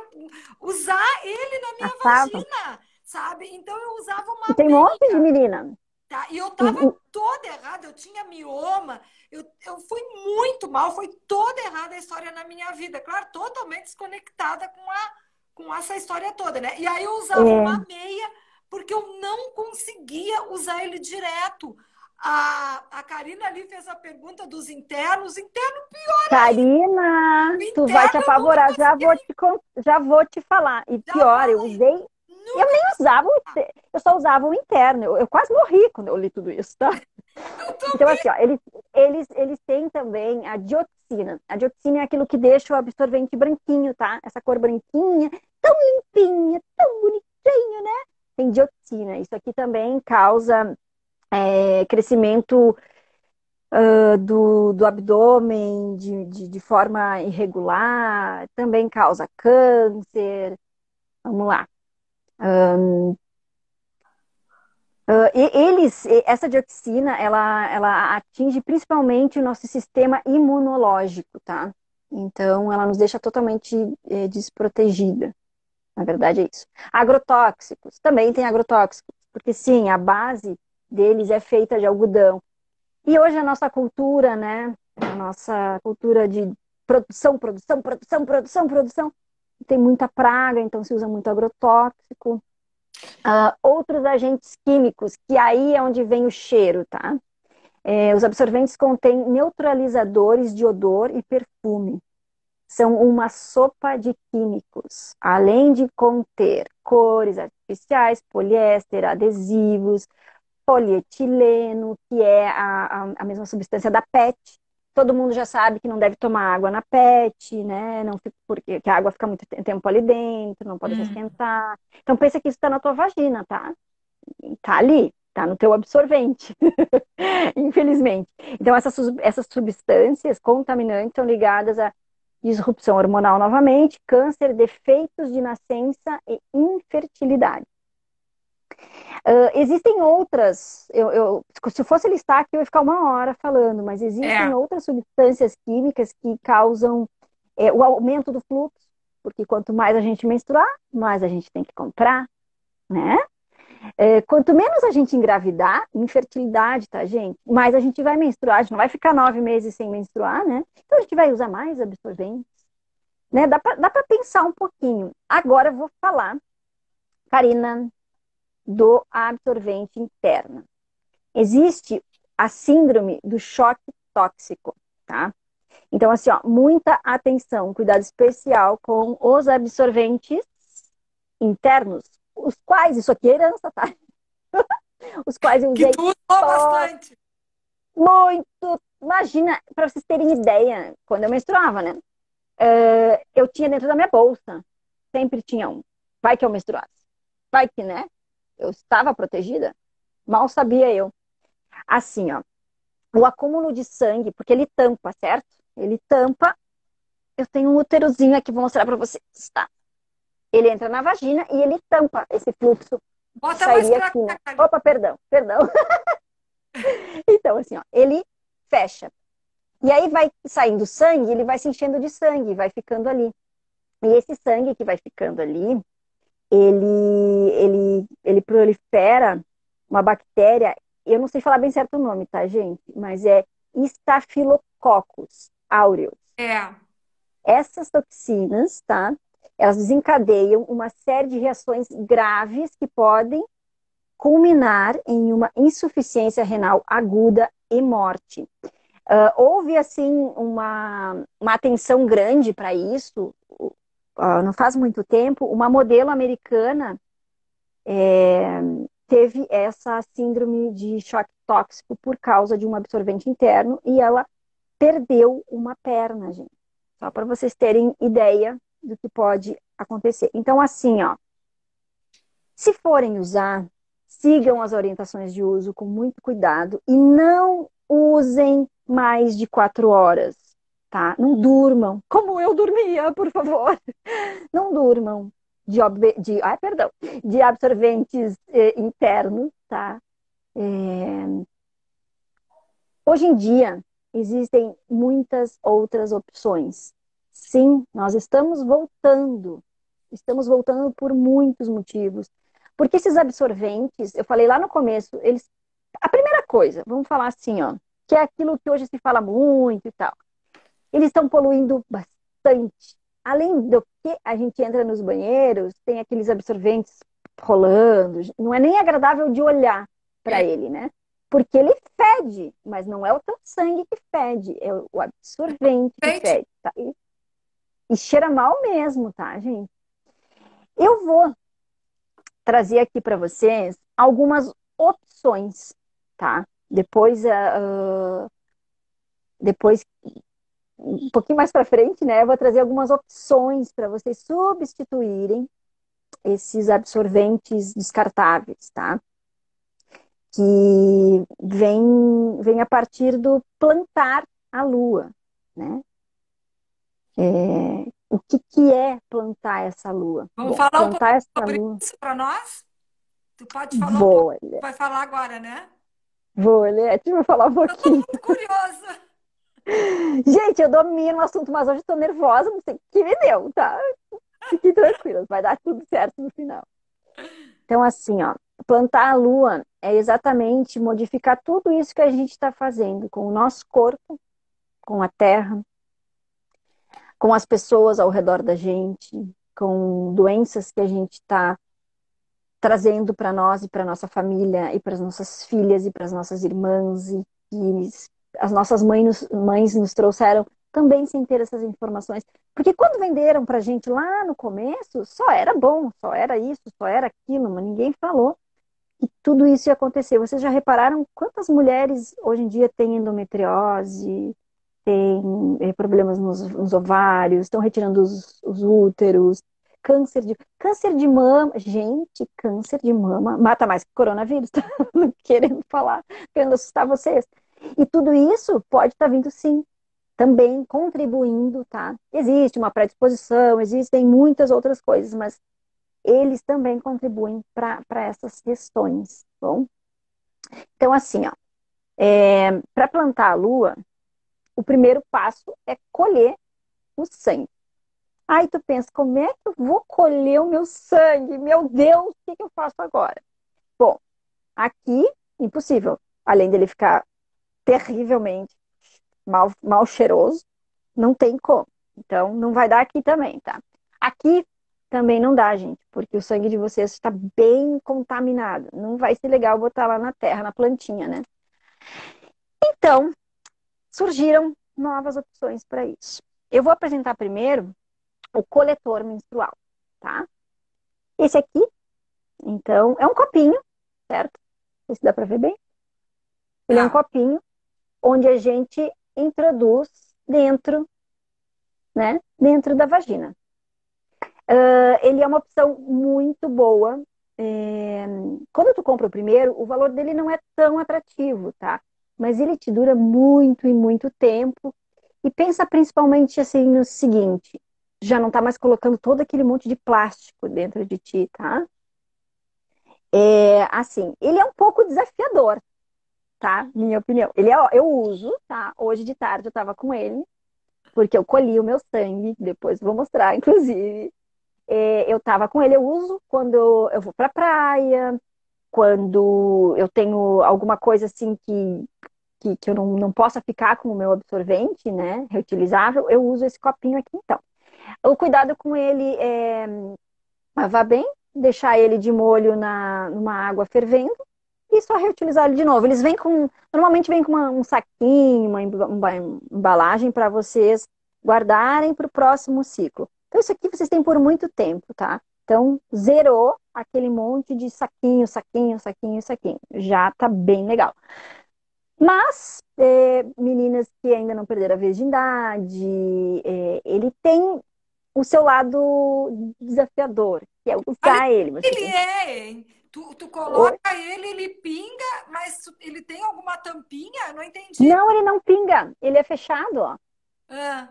usar ele na minha vagina, sabe? Então eu usava E uma tem um monte de meia. menina. Tá? E eu tava toda errada, eu tinha mioma, eu fui muito mal, foi toda errada a história na minha vida. Claro, totalmente desconectada com essa história toda, né? E aí eu usava uma meia, porque eu não conseguia usar ele direto. A Karina ali fez a pergunta dos internos, interno pior. Karina, tu vai te apavorar, já vou te falar. E pior, eu nem usava, eu só usava o interno. Eu quase morri quando eu li tudo isso, tá? Então, assim, ó, eles têm também a dioxina. A dioxina é aquilo que deixa o absorvente branquinho, tá? Essa cor branquinha, tão limpinha, tão bonitinho, né? Tem dioxina. Isso aqui também causa crescimento do abdômen de forma irregular, também causa câncer. Vamos lá. Essa dioxina, ela atinge principalmente o nosso sistema imunológico, tá? Então, ela nos deixa totalmente desprotegida. Na verdade, é isso. Agrotóxicos, também tem agrotóxicos, porque sim, a base deles é feita de algodão. E hoje a nossa cultura, né? A nossa cultura de produção, tem muita praga, então se usa muito agrotóxico. Outros agentes químicos, que aí é onde vem o cheiro, tá? Os absorventes contêm neutralizadores de odor e perfume. São uma sopa de químicos, além de conter cores artificiais, poliéster, adesivos, polietileno, que é a mesma substância da PET. Todo mundo já sabe que não deve tomar água na PET, né? Não, porque a água fica muito tempo ali dentro, não pode esquentar. Então pensa que isso está na tua vagina, tá? Tá ali, tá no teu absorvente, infelizmente. Então essas substâncias contaminantes são ligadas a disrupção hormonal novamente, câncer, defeitos de nascença e infertilidade. Existem outras, se fosse listar aqui eu ia ficar uma hora falando, mas existem outras substâncias químicas que causam o aumento do fluxo, porque quanto mais a gente menstruar, mais a gente tem que comprar, né? Quanto menos a gente engravidar, infertilidade, tá, gente? Mais a gente vai menstruar, a gente não vai ficar 9 meses sem menstruar, né? Então a gente vai usar mais absorventes, né? Dá pra pensar um pouquinho. Agora eu vou falar, Karina, do absorvente interno. Existe a síndrome do choque tóxico, tá? Então, assim, ó, muita atenção, cuidado especial com os absorventes internos, os quais, isso aqui é herança, tá? Os quais eu Que usei tu usou bastante. muito. Imagina, para vocês terem ideia, quando eu menstruava, né? Eu tinha dentro da minha bolsa, sempre tinha um. Vai que eu menstruasse. Vai que, né? Eu estava protegida? Mal sabia eu. Assim, ó, o acúmulo de sangue, porque ele tampa, certo? Ele tampa. Eu tenho um úterozinho aqui, vou mostrar para vocês, tá? Ele entra na vagina e ele tampa esse fluxo que Bota mais sairia pra aqui, né? cá. Opa, perdão, perdão. Então, assim, ó, ele fecha. E aí vai saindo sangue, ele vai se enchendo de sangue, vai ficando ali. E esse sangue que vai ficando ali, ele prolifera uma bactéria, eu não sei falar bem certo o nome, tá, gente? Mas é Staphylococcus aureus. É. Essas toxinas, tá? Elas desencadeiam uma série de reações graves que podem culminar em uma insuficiência renal aguda e morte. Houve, assim, uma atenção grande para isso, não faz muito tempo, uma modelo americana teve essa síndrome de choque tóxico por causa de um absorvente interno e ela perdeu uma perna, gente. Só para vocês terem ideia do que pode acontecer. Então, assim, ó, se forem usar, sigam as orientações de uso com muito cuidado e não usem mais de 4 horas, tá? Não durmam, como eu dormia, por favor. Não durmam de absorventes internos, tá? Hoje em dia, existem muitas outras opções. Sim, nós estamos voltando por muitos motivos. Porque esses absorventes, eu falei lá no começo, eles. A primeira coisa, vamos falar assim, ó, que é aquilo que hoje se fala muito e tal. Eles estão poluindo bastante. Além do que a gente entra nos banheiros, tem aqueles absorventes rolando. Não é nem agradável de olhar para ele, né? Porque ele fede, mas não é o teu sangue que fede, é o absorvente que fede, tá? E cheira mal mesmo, tá, gente? Eu vou trazer aqui para vocês algumas opções, tá? Depois um pouquinho mais para frente, né? Eu vou trazer algumas opções para vocês substituírem esses absorventes descartáveis, tá? Que vem a partir do plantar a lua, né? O que é plantar essa lua? Vamos Bom, falar um pouco plantar essa sobre lua. isso para nós? Tu pode falar um pouco, Vou, vai falar agora, né? Eliette, vou falar um Eu tô pouquinho. muito curiosa. Gente, eu domino o assunto, mas hoje estou nervosa, não sei o que me deu, tá? Fiquem tranquilos, vai dar tudo certo no final. Então, assim, ó, plantar a lua é exatamente modificar tudo isso que a gente está fazendo com o nosso corpo, com a terra, com as pessoas ao redor da gente, com doenças que a gente está trazendo para nós e para nossa família e para as nossas filhas e para as nossas irmãs e as nossas mães nos trouxeram também sem ter essas informações. Porque quando venderam para a gente lá no começo, só era bom, só era isso, só era aquilo, mas ninguém falou que tudo isso ia acontecer. Vocês já repararam quantas mulheres hoje em dia têm endometriose, têm problemas nos ovários, estão retirando os úteros, câncer de mama, gente, câncer de mama mata mais que coronavírus, tá? Querendo falar, querendo assustar vocês. E tudo isso pode estar vindo sim, também contribuindo, tá? Existe uma predisposição, existem muitas outras coisas, mas eles também contribuem para essas questões, tá bom? Então, assim, ó, para plantar a lua, o primeiro passo é colher o sangue. Aí tu pensa, como é que eu vou colher o meu sangue? Meu Deus, o que eu faço agora? Bom, aqui, impossível. Além dele ficar terrivelmente mal cheiroso, não tem como. Então, não vai dar aqui também, tá? Aqui também não dá, gente, porque o sangue de vocês está bem contaminado. Não vai ser legal botar lá na terra, na plantinha, né? Então, surgiram novas opções para isso. Eu vou apresentar primeiro o coletor menstrual, tá? Esse aqui, então, é um copinho, certo? Não sei se dá para ver bem. Ele é um Tá. copinho onde a gente introduz dentro, né? Dentro da vagina. Ele é uma opção muito boa. É, Quando tu compra o primeiro, o valor dele não é tão atrativo, tá? Mas ele te dura muito e muito tempo. E pensa principalmente assim no seguinte: já não tá mais colocando todo aquele monte de plástico dentro de ti, tá? Assim, ele é um pouco desafiador, tá? Minha opinião. Eu uso, tá? Hoje de tarde eu tava com ele, porque eu colhi o meu sangue, depois vou mostrar, inclusive. Eu tava com ele, eu uso quando eu vou pra praia, quando eu tenho alguma coisa assim que eu não possa ficar com o meu absorvente, né, reutilizável, eu uso esse copinho aqui então. O cuidado com ele é lavar bem, deixar ele de molho numa água fervendo e só reutilizar ele de novo. Eles vêm normalmente vem com um saquinho, uma embalagem para vocês guardarem para o próximo ciclo. Então isso aqui vocês têm por muito tempo, tá? Então zerou aquele monte de saquinho, saquinho, saquinho, saquinho. Já tá bem legal. Mas meninas que ainda não perderam a virgindade, ele tem o seu lado desafiador, que é Olha, usar ele. Você ele tem é, hein? Tu Oi? coloca ele, ele pinga, mas ele tem alguma tampinha? Eu não entendi. Não, ele não pinga. Ele é fechado, ó. Ah,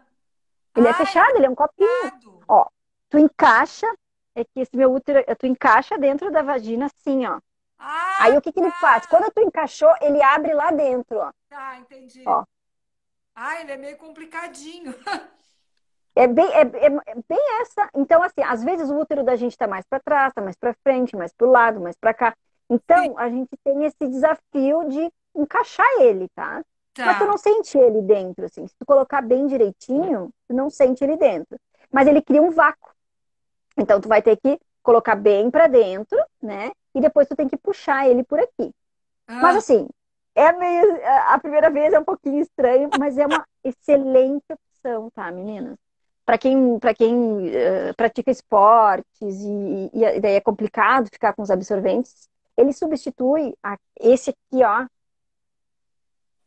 Ele é ele fechado, ele é um é copinho. fechado. Ó, tu encaixa, é que esse meu útero, tu encaixa dentro da vagina assim, ó. Ah, Aí o que que ele faz? Quando tu encaixou, ele abre lá dentro, ó. tá, entendi. Ó. Ah, ele é meio complicadinho. É bem essa. Então, assim, às vezes o útero da gente tá mais para trás, tá mais para frente, mais pro lado, mais para cá. Sim, Então, a gente tem esse desafio de encaixar ele, tá? Mas tu tá. não sente ele dentro, assim. Se tu colocar bem direitinho, tu não sente ele dentro. Mas ele cria um vácuo. Então, tu vai ter que colocar bem para dentro, né? E depois tu tem que puxar ele por aqui. Mas, Ah, assim, a primeira vez é um pouquinho estranho, mas é uma excelente opção, tá, meninas? Para quem pratica esportes e daí é complicado ficar com os absorventes, ele substitui esse aqui, ó,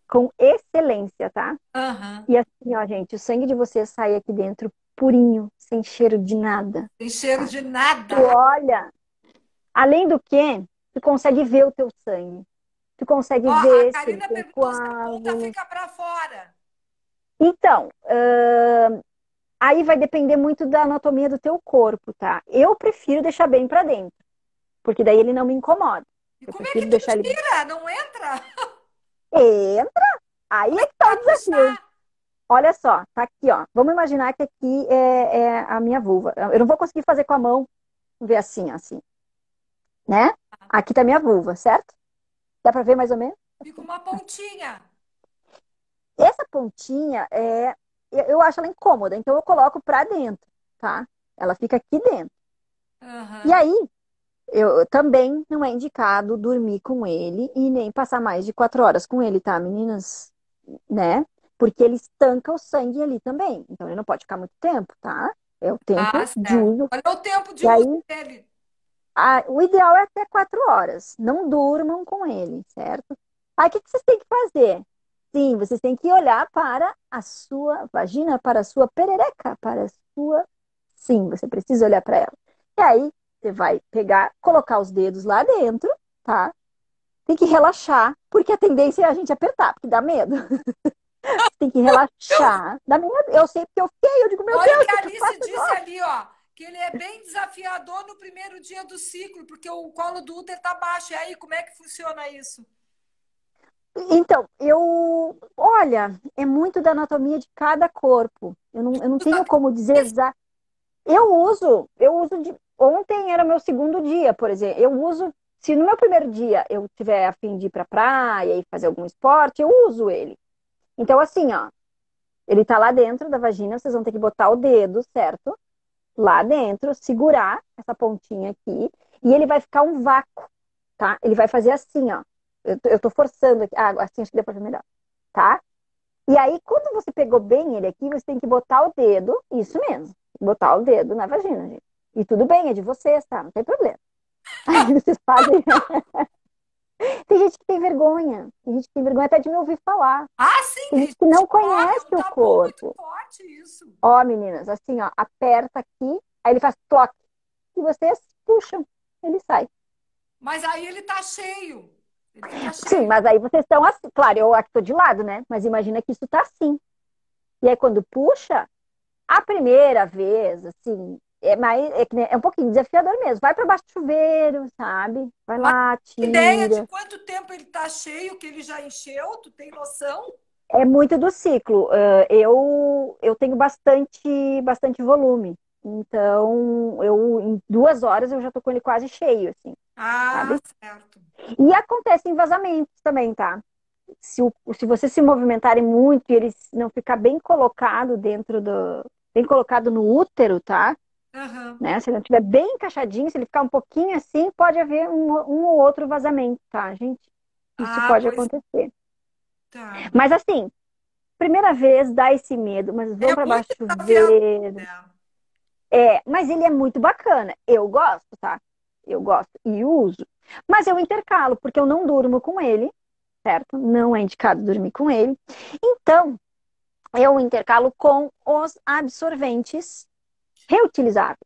com excelência, tá? aham. E assim, ó, gente, o sangue de vocês sai aqui dentro purinho, sem cheiro de nada, Tem cheiro tá? de Tu nada. olha, além do que, tu consegue ver o teu sangue. Tu consegue Ó, a ver se ele Karina tem perguntou se a ponta coágulo. fica para fora. Então, aí vai depender muito da anatomia do teu corpo, tá? Eu prefiro deixar bem pra dentro, porque daí ele não me incomoda. E Eu como é que prefiro tu deixar ele. tira? Não entra? Entra! Aí Como é é que que tá o vai desafio. puxar? Olha só, tá aqui, ó. Vamos imaginar que aqui é a minha vulva. Eu não vou conseguir fazer com a mão, ver assim, assim, né? Aqui tá a minha vulva, certo? Dá pra ver mais ou menos? Fica uma pontinha. Essa pontinha eu acho ela incômoda, então eu coloco pra dentro, tá? Ela fica aqui dentro. E Aham. aí, eu também não é indicado dormir com ele e nem passar mais de 4 horas com ele, tá, meninas? Né? Porque ele estanca o sangue ali também. Então ele não pode ficar muito tempo, tá? É o Ah, tempo de certo. uso. Qual é o tempo de E uso aí, dele? o ideal é até 4 horas. Não durmam com ele, certo? Aí o que vocês têm que fazer? Sim, vocês têm que olhar para a sua vagina, para a sua perereca, para a sua. Sim, você precisa olhar para ela. E aí, você vai pegar, colocar os dedos lá dentro, tá? Tem que relaxar, porque a tendência é a gente apertar, porque dá medo. Você tem que relaxar. Dá medo. Eu sei porque eu fiquei, eu digo, meu Olha o Deus, que o a que que eu Alice faço disse agora? ali, ó. Que ele é bem desafiador no primeiro dia do ciclo, porque o colo do útero tá baixo. E aí, como é que funciona isso? Então, olha, é muito da anatomia de cada corpo. Eu não Usa tenho como dizer tênis? exato. Ontem era meu segundo dia, por exemplo. Eu uso, se no meu primeiro dia eu tiver a fim de ir pra praia e fazer algum esporte, eu uso ele. Então, assim, ó, ele tá lá dentro da vagina, vocês vão ter que botar o dedo, certo? Lá dentro, segurar essa pontinha aqui, e ele vai ficar um vácuo, tá? Ele vai fazer assim, ó. Eu tô forçando aqui. Ah, assim acho que depois é melhor, tá? E aí, quando você pegou bem ele aqui, você tem que botar o dedo, isso mesmo, botar o dedo na vagina, gente. E tudo bem, é de vocês, tá? Não tem problema. Aí vocês fazem. Tem gente que tem vergonha. Tem gente que tem vergonha até de me ouvir falar. Ah, sim, Tem tem gente que gente não que morre, é conhece um o tabu muito corpo. forte isso. Ó, meninas, assim, ó, aperta aqui, aí ele faz toque. E vocês puxam, ele sai. Mas aí ele tá cheio. Ele fica Sim, cheio. mas aí vocês estão assim. Claro, eu aqui tô de lado, né? Mas imagina que isso tá assim. E aí quando puxa, a primeira vez, assim, é um pouquinho desafiador mesmo. Vai para baixo do chuveiro, sabe? Vai Mas lá, tem ideia de tira. quanto tempo ele tá cheio, que ele já encheu? Tu tem noção? É muito do ciclo. Eu tenho bastante volume. Então, em 2 horas eu já tô com ele quase cheio, assim, Ah, sabe? certo. E acontecem vazamentos também, tá? Se vocês se movimentarem muito e ele não ficar bem colocado no útero, tá? Aham. Né? Se ele não estiver bem encaixadinho, se ele ficar um pouquinho assim, pode haver um ou outro vazamento, tá, gente? Isso Ah, pode pois acontecer. tá. Mas assim, primeira vez dá esse medo, mas É vão para muito baixo do desafiador, chuveiro. né? Mas ele é muito bacana. Eu gosto, tá? Eu gosto e uso. Mas eu intercalo, porque eu não durmo com ele, certo? Não é indicado dormir com ele. Então, eu intercalo com os absorventes reutilizáveis.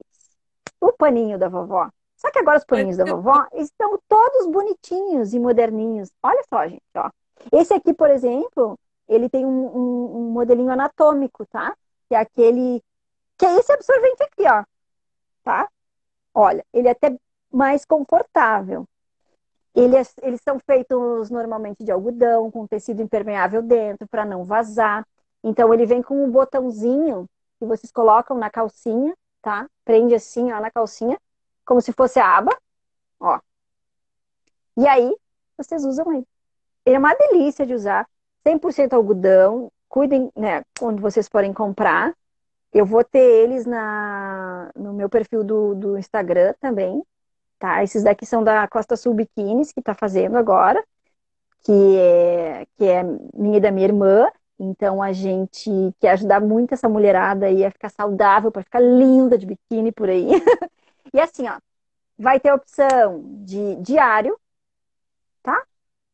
O paninho da vovó. Só que agora os paninhos da vovó estão todos bonitinhos e moderninhos. Olha só, gente, ó. Esse aqui, por exemplo, ele tem um modelinho anatômico, tá? Que é aquele. Que é esse absorvente aqui, ó. Tá? Olha, ele é até mais confortável. Eles são feitos normalmente de algodão, com tecido impermeável dentro, para não vazar. Então, ele vem com um botãozinho que vocês colocam na calcinha, tá? Prende assim, ó, na calcinha, como se fosse a aba, ó. E aí, vocês usam ele. Ele é uma delícia de usar, 100% algodão. Cuidem, né, quando vocês forem comprar. Eu vou ter eles no meu perfil do Instagram também, tá? Esses daqui são da Costa Sul Biquínis, que tá fazendo agora, que é minha e da minha irmã. Então a gente quer ajudar muito essa mulherada aí a ficar saudável, para ficar linda de biquíni por aí. E assim, ó, vai ter a opção de diário, tá?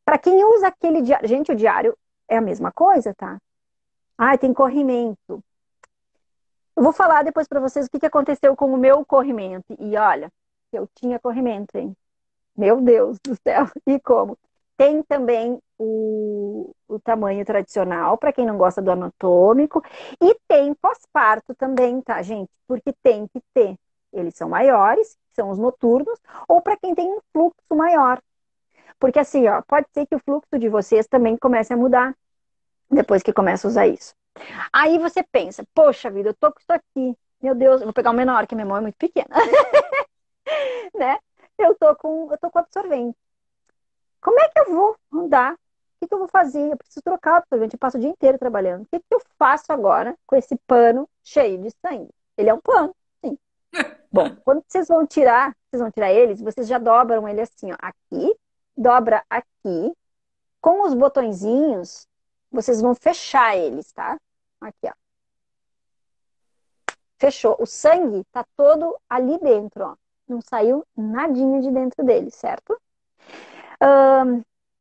Para quem usa aquele diário, gente, o diário é a mesma coisa, tá? Ah, tem corrimento. Eu vou falar depois para vocês o que aconteceu com o meu corrimento. E olha, eu tinha corrimento, hein? Meu Deus do céu, e como? Tem também o tamanho tradicional, para quem não gosta do anatômico, e tem pós-parto também, tá, gente? Porque tem que ter. Eles são maiores, são os noturnos, ou para quem tem um fluxo maior. Porque assim, ó, pode ser que o fluxo de vocês também comece a mudar depois que começa a usar isso. Aí você pensa, poxa vida, eu tô com isso aqui. Meu Deus, eu vou pegar o menor, que a minha mão é muito pequena, né? Eu tô com absorvente. Como é que eu vou andar? O que eu vou fazer? Eu preciso trocar o absorvente. Eu passo o dia inteiro trabalhando. O que eu faço agora com esse pano cheio de sangue? Ele é um pano, sim. Bom, quando vocês vão tirar eles, vocês já dobram ele assim, ó, aqui, dobra aqui. Com os botõezinhos, vocês vão fechar eles, tá? Aqui, ó. Fechou. O sangue tá todo ali dentro, ó. Não saiu nadinha de dentro dele, certo?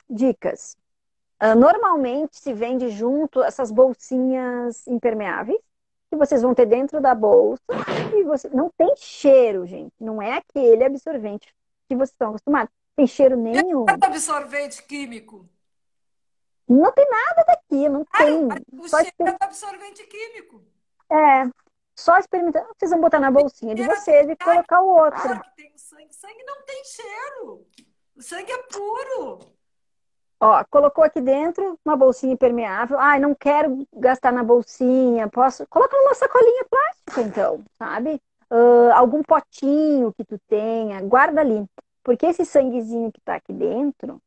Dicas. Normalmente se vende junto essas bolsinhas impermeáveis que vocês vão ter dentro da bolsa e você não tem cheiro, gente. Não é aquele absorvente que vocês estão acostumados. Tem cheiro nenhum. Absorvente químico. Não tem nada daqui, não Claro, mas tem. o Só, cheiro é do absorvente químico. é, só experimentar. Vocês vão botar na bolsinha de Cheiro vocês e até colocar o outro. claro que tem o sangue. Sangue não tem cheiro. O sangue é puro. Ó, colocou aqui dentro uma bolsinha impermeável. Ai, não quero gastar na bolsinha. Posso? Coloca numa sacolinha plástica, então, sabe? Algum potinho que tu tenha, guarda ali. Porque esse sanguezinho que tá aqui dentro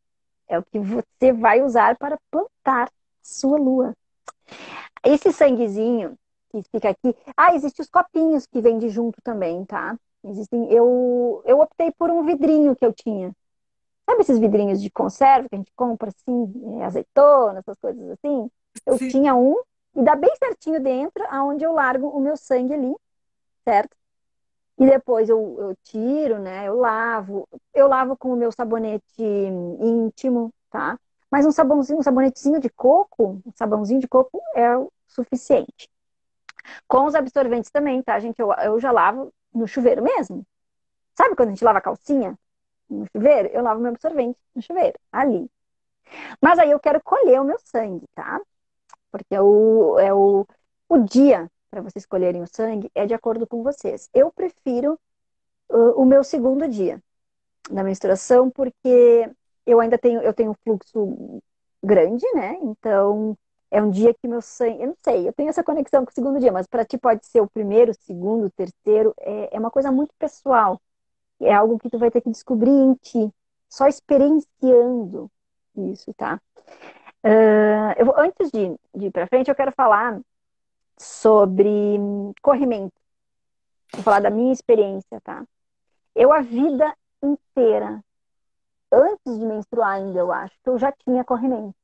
é o que você vai usar para plantar sua lua. Esse sanguezinho que fica aqui. Ah, existem os copinhos que vende junto também, tá? Existem. Eu optei por um vidrinho que eu tinha. Sabe esses vidrinhos de conserva que a gente compra assim, azeitona, essas coisas assim? Eu Sim. tinha um e dá bem certinho dentro, aonde eu largo o meu sangue ali, certo? E depois eu tiro, né? Eu lavo com o meu sabonete íntimo, tá? Mas um sabãozinho, um sabonetezinho de coco, um sabãozinho de coco é o suficiente. Com os absorventes também, tá, gente? Eu já lavo no chuveiro mesmo. Sabe quando a gente lava a calcinha no chuveiro? Eu lavo meu absorvente no chuveiro, ali. Mas aí eu quero colher o meu sangue, tá? Porque o dia para vocês escolherem o sangue é de acordo com vocês. Eu prefiro o meu segundo dia da menstruação, porque eu tenho um fluxo grande, né? Então, é um dia que meu sangue, eu não sei, eu tenho essa conexão com o segundo dia, mas para ti pode ser o primeiro, o segundo, o terceiro, é uma coisa muito pessoal. É algo que tu vai ter que descobrir em ti, só experienciando isso, tá? Antes de ir para frente, eu quero falar sobre corrimento. Vou falar da minha experiência, tá? Eu, a vida inteira, antes de menstruar ainda, eu acho, que eu já tinha corrimento.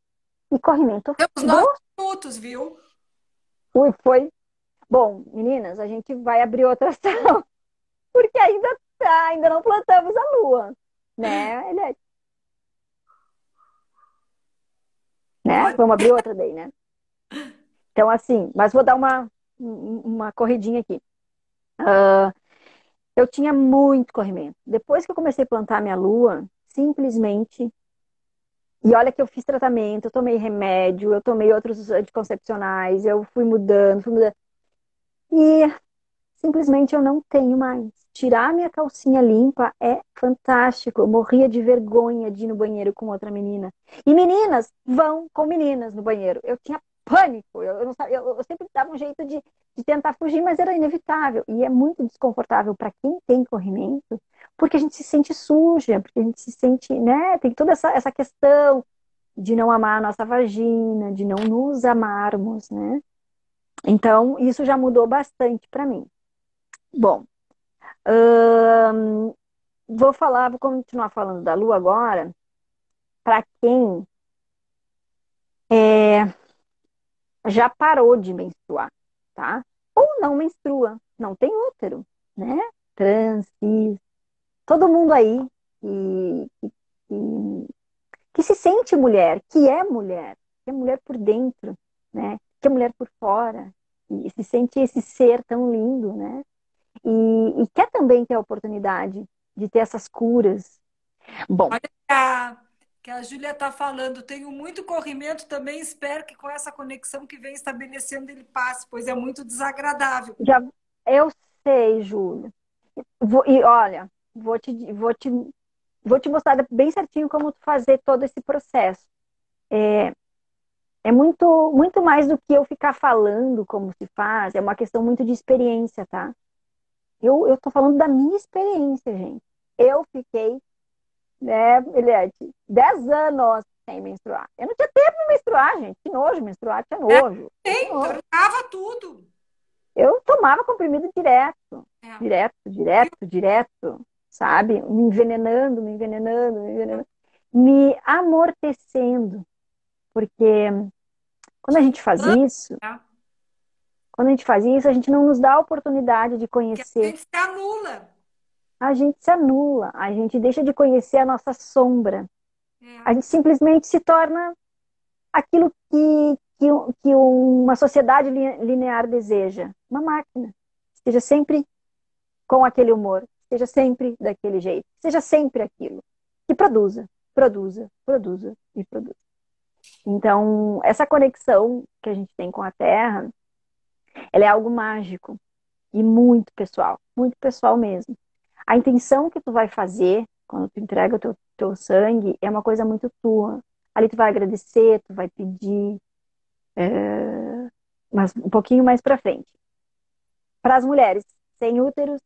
E corrimento Temos 9 minutos, viu? foi. Bom, meninas, a gente vai abrir outra ação, porque ainda não plantamos a lua, né, Eliette? Né? Pode. Vamos abrir outra daí, né? Então, assim, mas vou dar uma corridinha aqui. Eu tinha muito corrimento. Depois que eu comecei a plantar minha lua, simplesmente. E olha que eu fiz tratamento, eu tomei remédio, eu tomei outros anticoncepcionais, eu fui mudando, fui mudando. E simplesmente eu não tenho mais. Tirar minha calcinha limpa é fantástico. Eu morria de vergonha de ir no banheiro com outra menina. E meninas vão com meninas no banheiro. Eu tinha pânico. Eu não sabia, eu sempre dava um jeito de tentar fugir, mas era inevitável. E é muito desconfortável para quem tem corrimento, porque a gente se sente suja, porque a gente se sente, né? Tem toda essa questão de não amar a nossa vagina, de não nos amarmos, né? Então, isso já mudou bastante para mim. Bom, vou continuar falando da lua agora, para quem já parou de menstruar, tá? Ou não menstrua, não tem útero, né? Trans, cis, todo mundo aí que, que se sente mulher, que é mulher por dentro, né? Que é mulher por fora, e se sente esse ser tão lindo, né? E quer também ter a oportunidade de ter essas curas. Bom, Olha que a Júlia está falando, tenho muito corrimento também, espero que com essa conexão que vem estabelecendo ele passe, pois é muito desagradável. já eu sei, Júlia. E olha, vou te mostrar bem certinho como tu fazer todo esse processo. É muito mais do que eu ficar falando como se faz, é uma questão muito de experiência, tá? Eu tô falando da minha experiência, gente. Eu fiquei, né, Eliette, 10 anos sem menstruar. Eu não tinha tempo de menstruar, gente. Que nojo, menstruar tinha É, nojo. Tinha tem, nojo. tornava tudo. Eu tomava comprimido direto, É. direto, direto, direto, sabe? Me envenenando, me envenenando, me envenenando, me amortecendo. Porque quando a gente faz isso, É. a gente não nos dá a oportunidade de Que a conhecer. gente se anula. A gente se anula, a gente deixa de conhecer a nossa sombra. A É. gente simplesmente se torna aquilo que uma sociedade linear deseja. Uma máquina. Esteja sempre com aquele humor, esteja sempre daquele jeito, seja sempre aquilo. Que produza, produza, produza e produza. Então, essa conexão que a gente tem com a Terra, ela é algo mágico e muito pessoal mesmo. A intenção que tu vai fazer quando tu entrega o teu sangue é uma coisa muito tua. Ali tu vai agradecer, tu vai pedir, mas um pouquinho mais para frente. Para as mulheres sem úteros,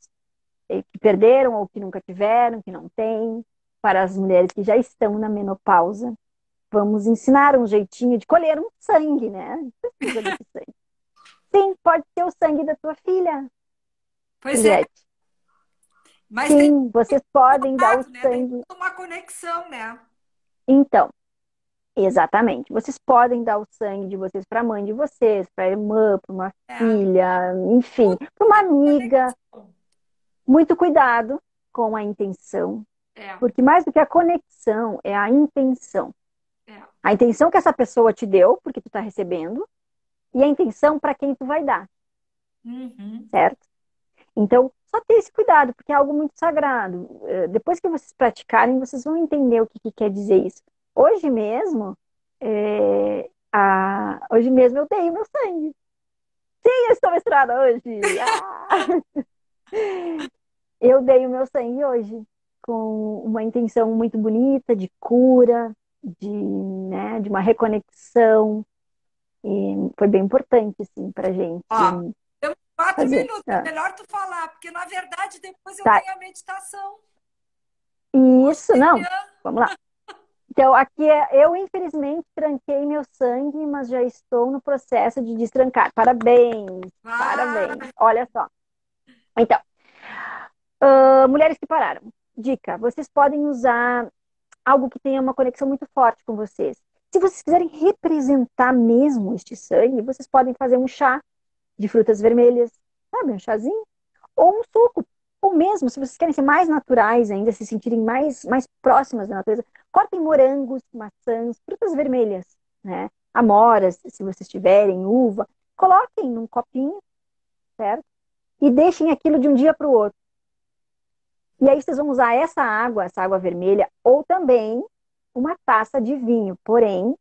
que perderam ou que nunca tiveram, que não têm, para as mulheres que já estão na menopausa, vamos ensinar um jeitinho de colher um sangue, né? Precisa desse sangue. Sim, pode ser o sangue da tua filha, Pois é, Juliette. mas tem Sim, vocês podem dar o contato, né? Tem sangue. uma conexão, né? Então, exatamente. Vocês podem dar o sangue de vocês para a mãe de vocês, para a irmã, para uma É. filha, enfim, Tudo para uma tem amiga. conexão. Muito cuidado com a intenção, É, porque mais do que a conexão, é a intenção. é. A intenção que essa pessoa te deu, porque tu está recebendo, e a intenção para quem tu vai dar, Uhum. certo? Então, só ter esse cuidado, porque é algo muito sagrado. Depois que vocês praticarem, vocês vão entender o que, que quer dizer isso. Hoje mesmo, hoje mesmo eu dei o meu sangue. Sim, eu estou menstruada hoje. Eu dei o meu sangue hoje, com uma intenção muito bonita de cura, né, de uma reconexão. E foi bem importante, assim, pra gente Ó, temos 4 minutos. fazer. É melhor tu falar, porque na verdade depois eu Tá, tenho a meditação. Hoje isso, de não. manhã. Vamos lá. Então, aqui eu infelizmente tranquei meu sangue, mas já estou no processo de destrancar. Parabéns, parabéns. Vai. Olha só. Então, mulheres que pararam. Dica: vocês podem usar algo que tenha uma conexão muito forte com vocês. Se vocês quiserem representar mesmo este sangue, vocês podem fazer um chá de frutas vermelhas, sabe? Um chazinho. Ou um suco. Ou mesmo, se vocês querem ser mais naturais ainda, se sentirem mais próximas da natureza, cortem morangos, maçãs, frutas vermelhas, né? Amoras, se vocês tiverem, uva. Coloquem num copinho, certo? E deixem aquilo de um dia para o outro. E aí vocês vão usar essa água vermelha, ou também uma taça de vinho. Porém,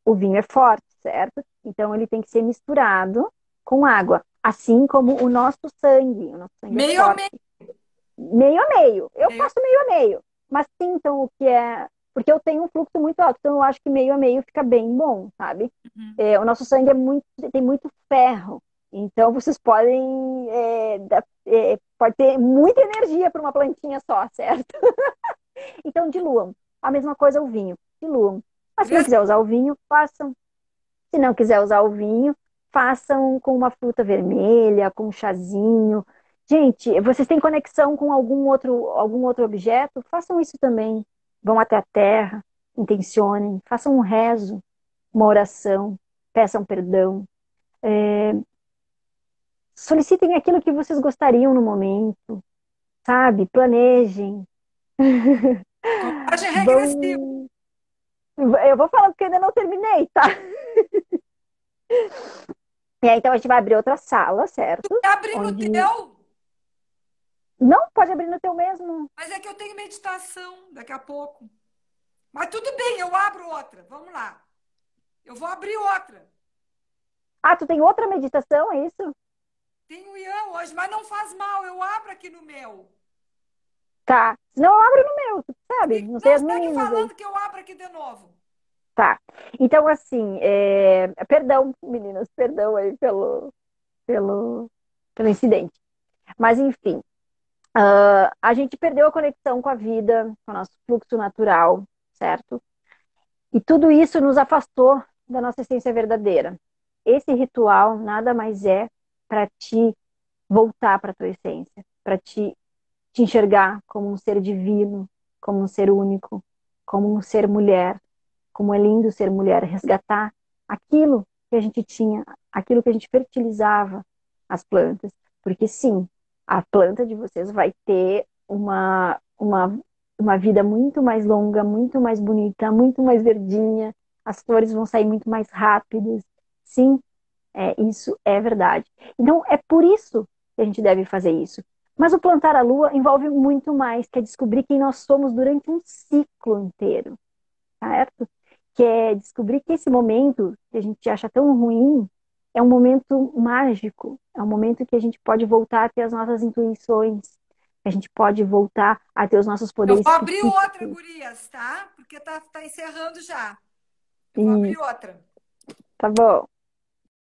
o vinho é forte, certo? Então ele tem que ser misturado com água. Assim como o nosso sangue. O nosso sangue é Meio a forte. meio. Meio a meio. Eu Meio- faço meio a meio. Mas sintam o que é. Porque eu tenho um fluxo muito alto, então eu acho que meio a meio fica bem bom, sabe? Uhum. O nosso sangue tem muito ferro. Então vocês podem. Pode ter muita energia para uma plantinha só, certo? Então diluam. A mesma coisa o vinho. Diluam. Mas se não quiser usar o vinho, façam. Se não quiser usar o vinho, façam com uma fruta vermelha, com um chazinho. Gente, vocês têm conexão com algum outro objeto? Façam isso também. Vão até a terra, intencionem, façam um rezo, uma oração, peçam perdão. Solicitem aquilo que vocês gostariam no momento, sabe? Planejem. Contagem regressiva. Vão... Eu vou falando porque eu ainda não terminei, tá? E aí, então a gente vai abrir outra sala, certo? Tá abrindo o Onde teu? não pode abrir no teu mesmo. Mas é que eu tenho meditação daqui a pouco. Mas tudo bem, eu abro outra. Vamos lá. Eu vou abrir outra. Ah, tu tem outra meditação, é isso? Tem o Ian hoje, mas não faz mal. Eu abro aqui no meu. Tá. Senão eu abro no meu, tu sabe? Não sei Não, as segue meninas aí. falando que eu abro aqui de novo. Tá. Então, assim, perdão, meninas, perdão aí pelo, pelo incidente. Mas, enfim, a gente perdeu a conexão com a vida, com o nosso fluxo natural, certo? E tudo isso nos afastou da nossa essência verdadeira. Esse ritual nada mais é para te voltar para a tua essência, para te enxergar como um ser divino, como um ser único, como um ser mulher, como é lindo ser mulher, resgatar aquilo que a gente tinha, aquilo que a gente fertilizava as plantas. Porque sim, a planta de vocês vai ter uma vida muito mais longa, muito mais bonita, muito mais verdinha, as flores vão sair muito mais rápidas. Sim, isso é verdade. Então, é por isso que a gente deve fazer isso. Mas o plantar a lua envolve muito mais, que é descobrir quem nós somos durante um ciclo inteiro, certo? Que é descobrir que esse momento que a gente acha tão ruim é um momento mágico, é um momento que a gente pode voltar a ter as nossas intuições, a gente pode voltar a ter os nossos Eu poderes vou abrir outra, psíquicos. gurias, tá? Porque tá encerrando já. Eu vou E abrir outra. tá bom.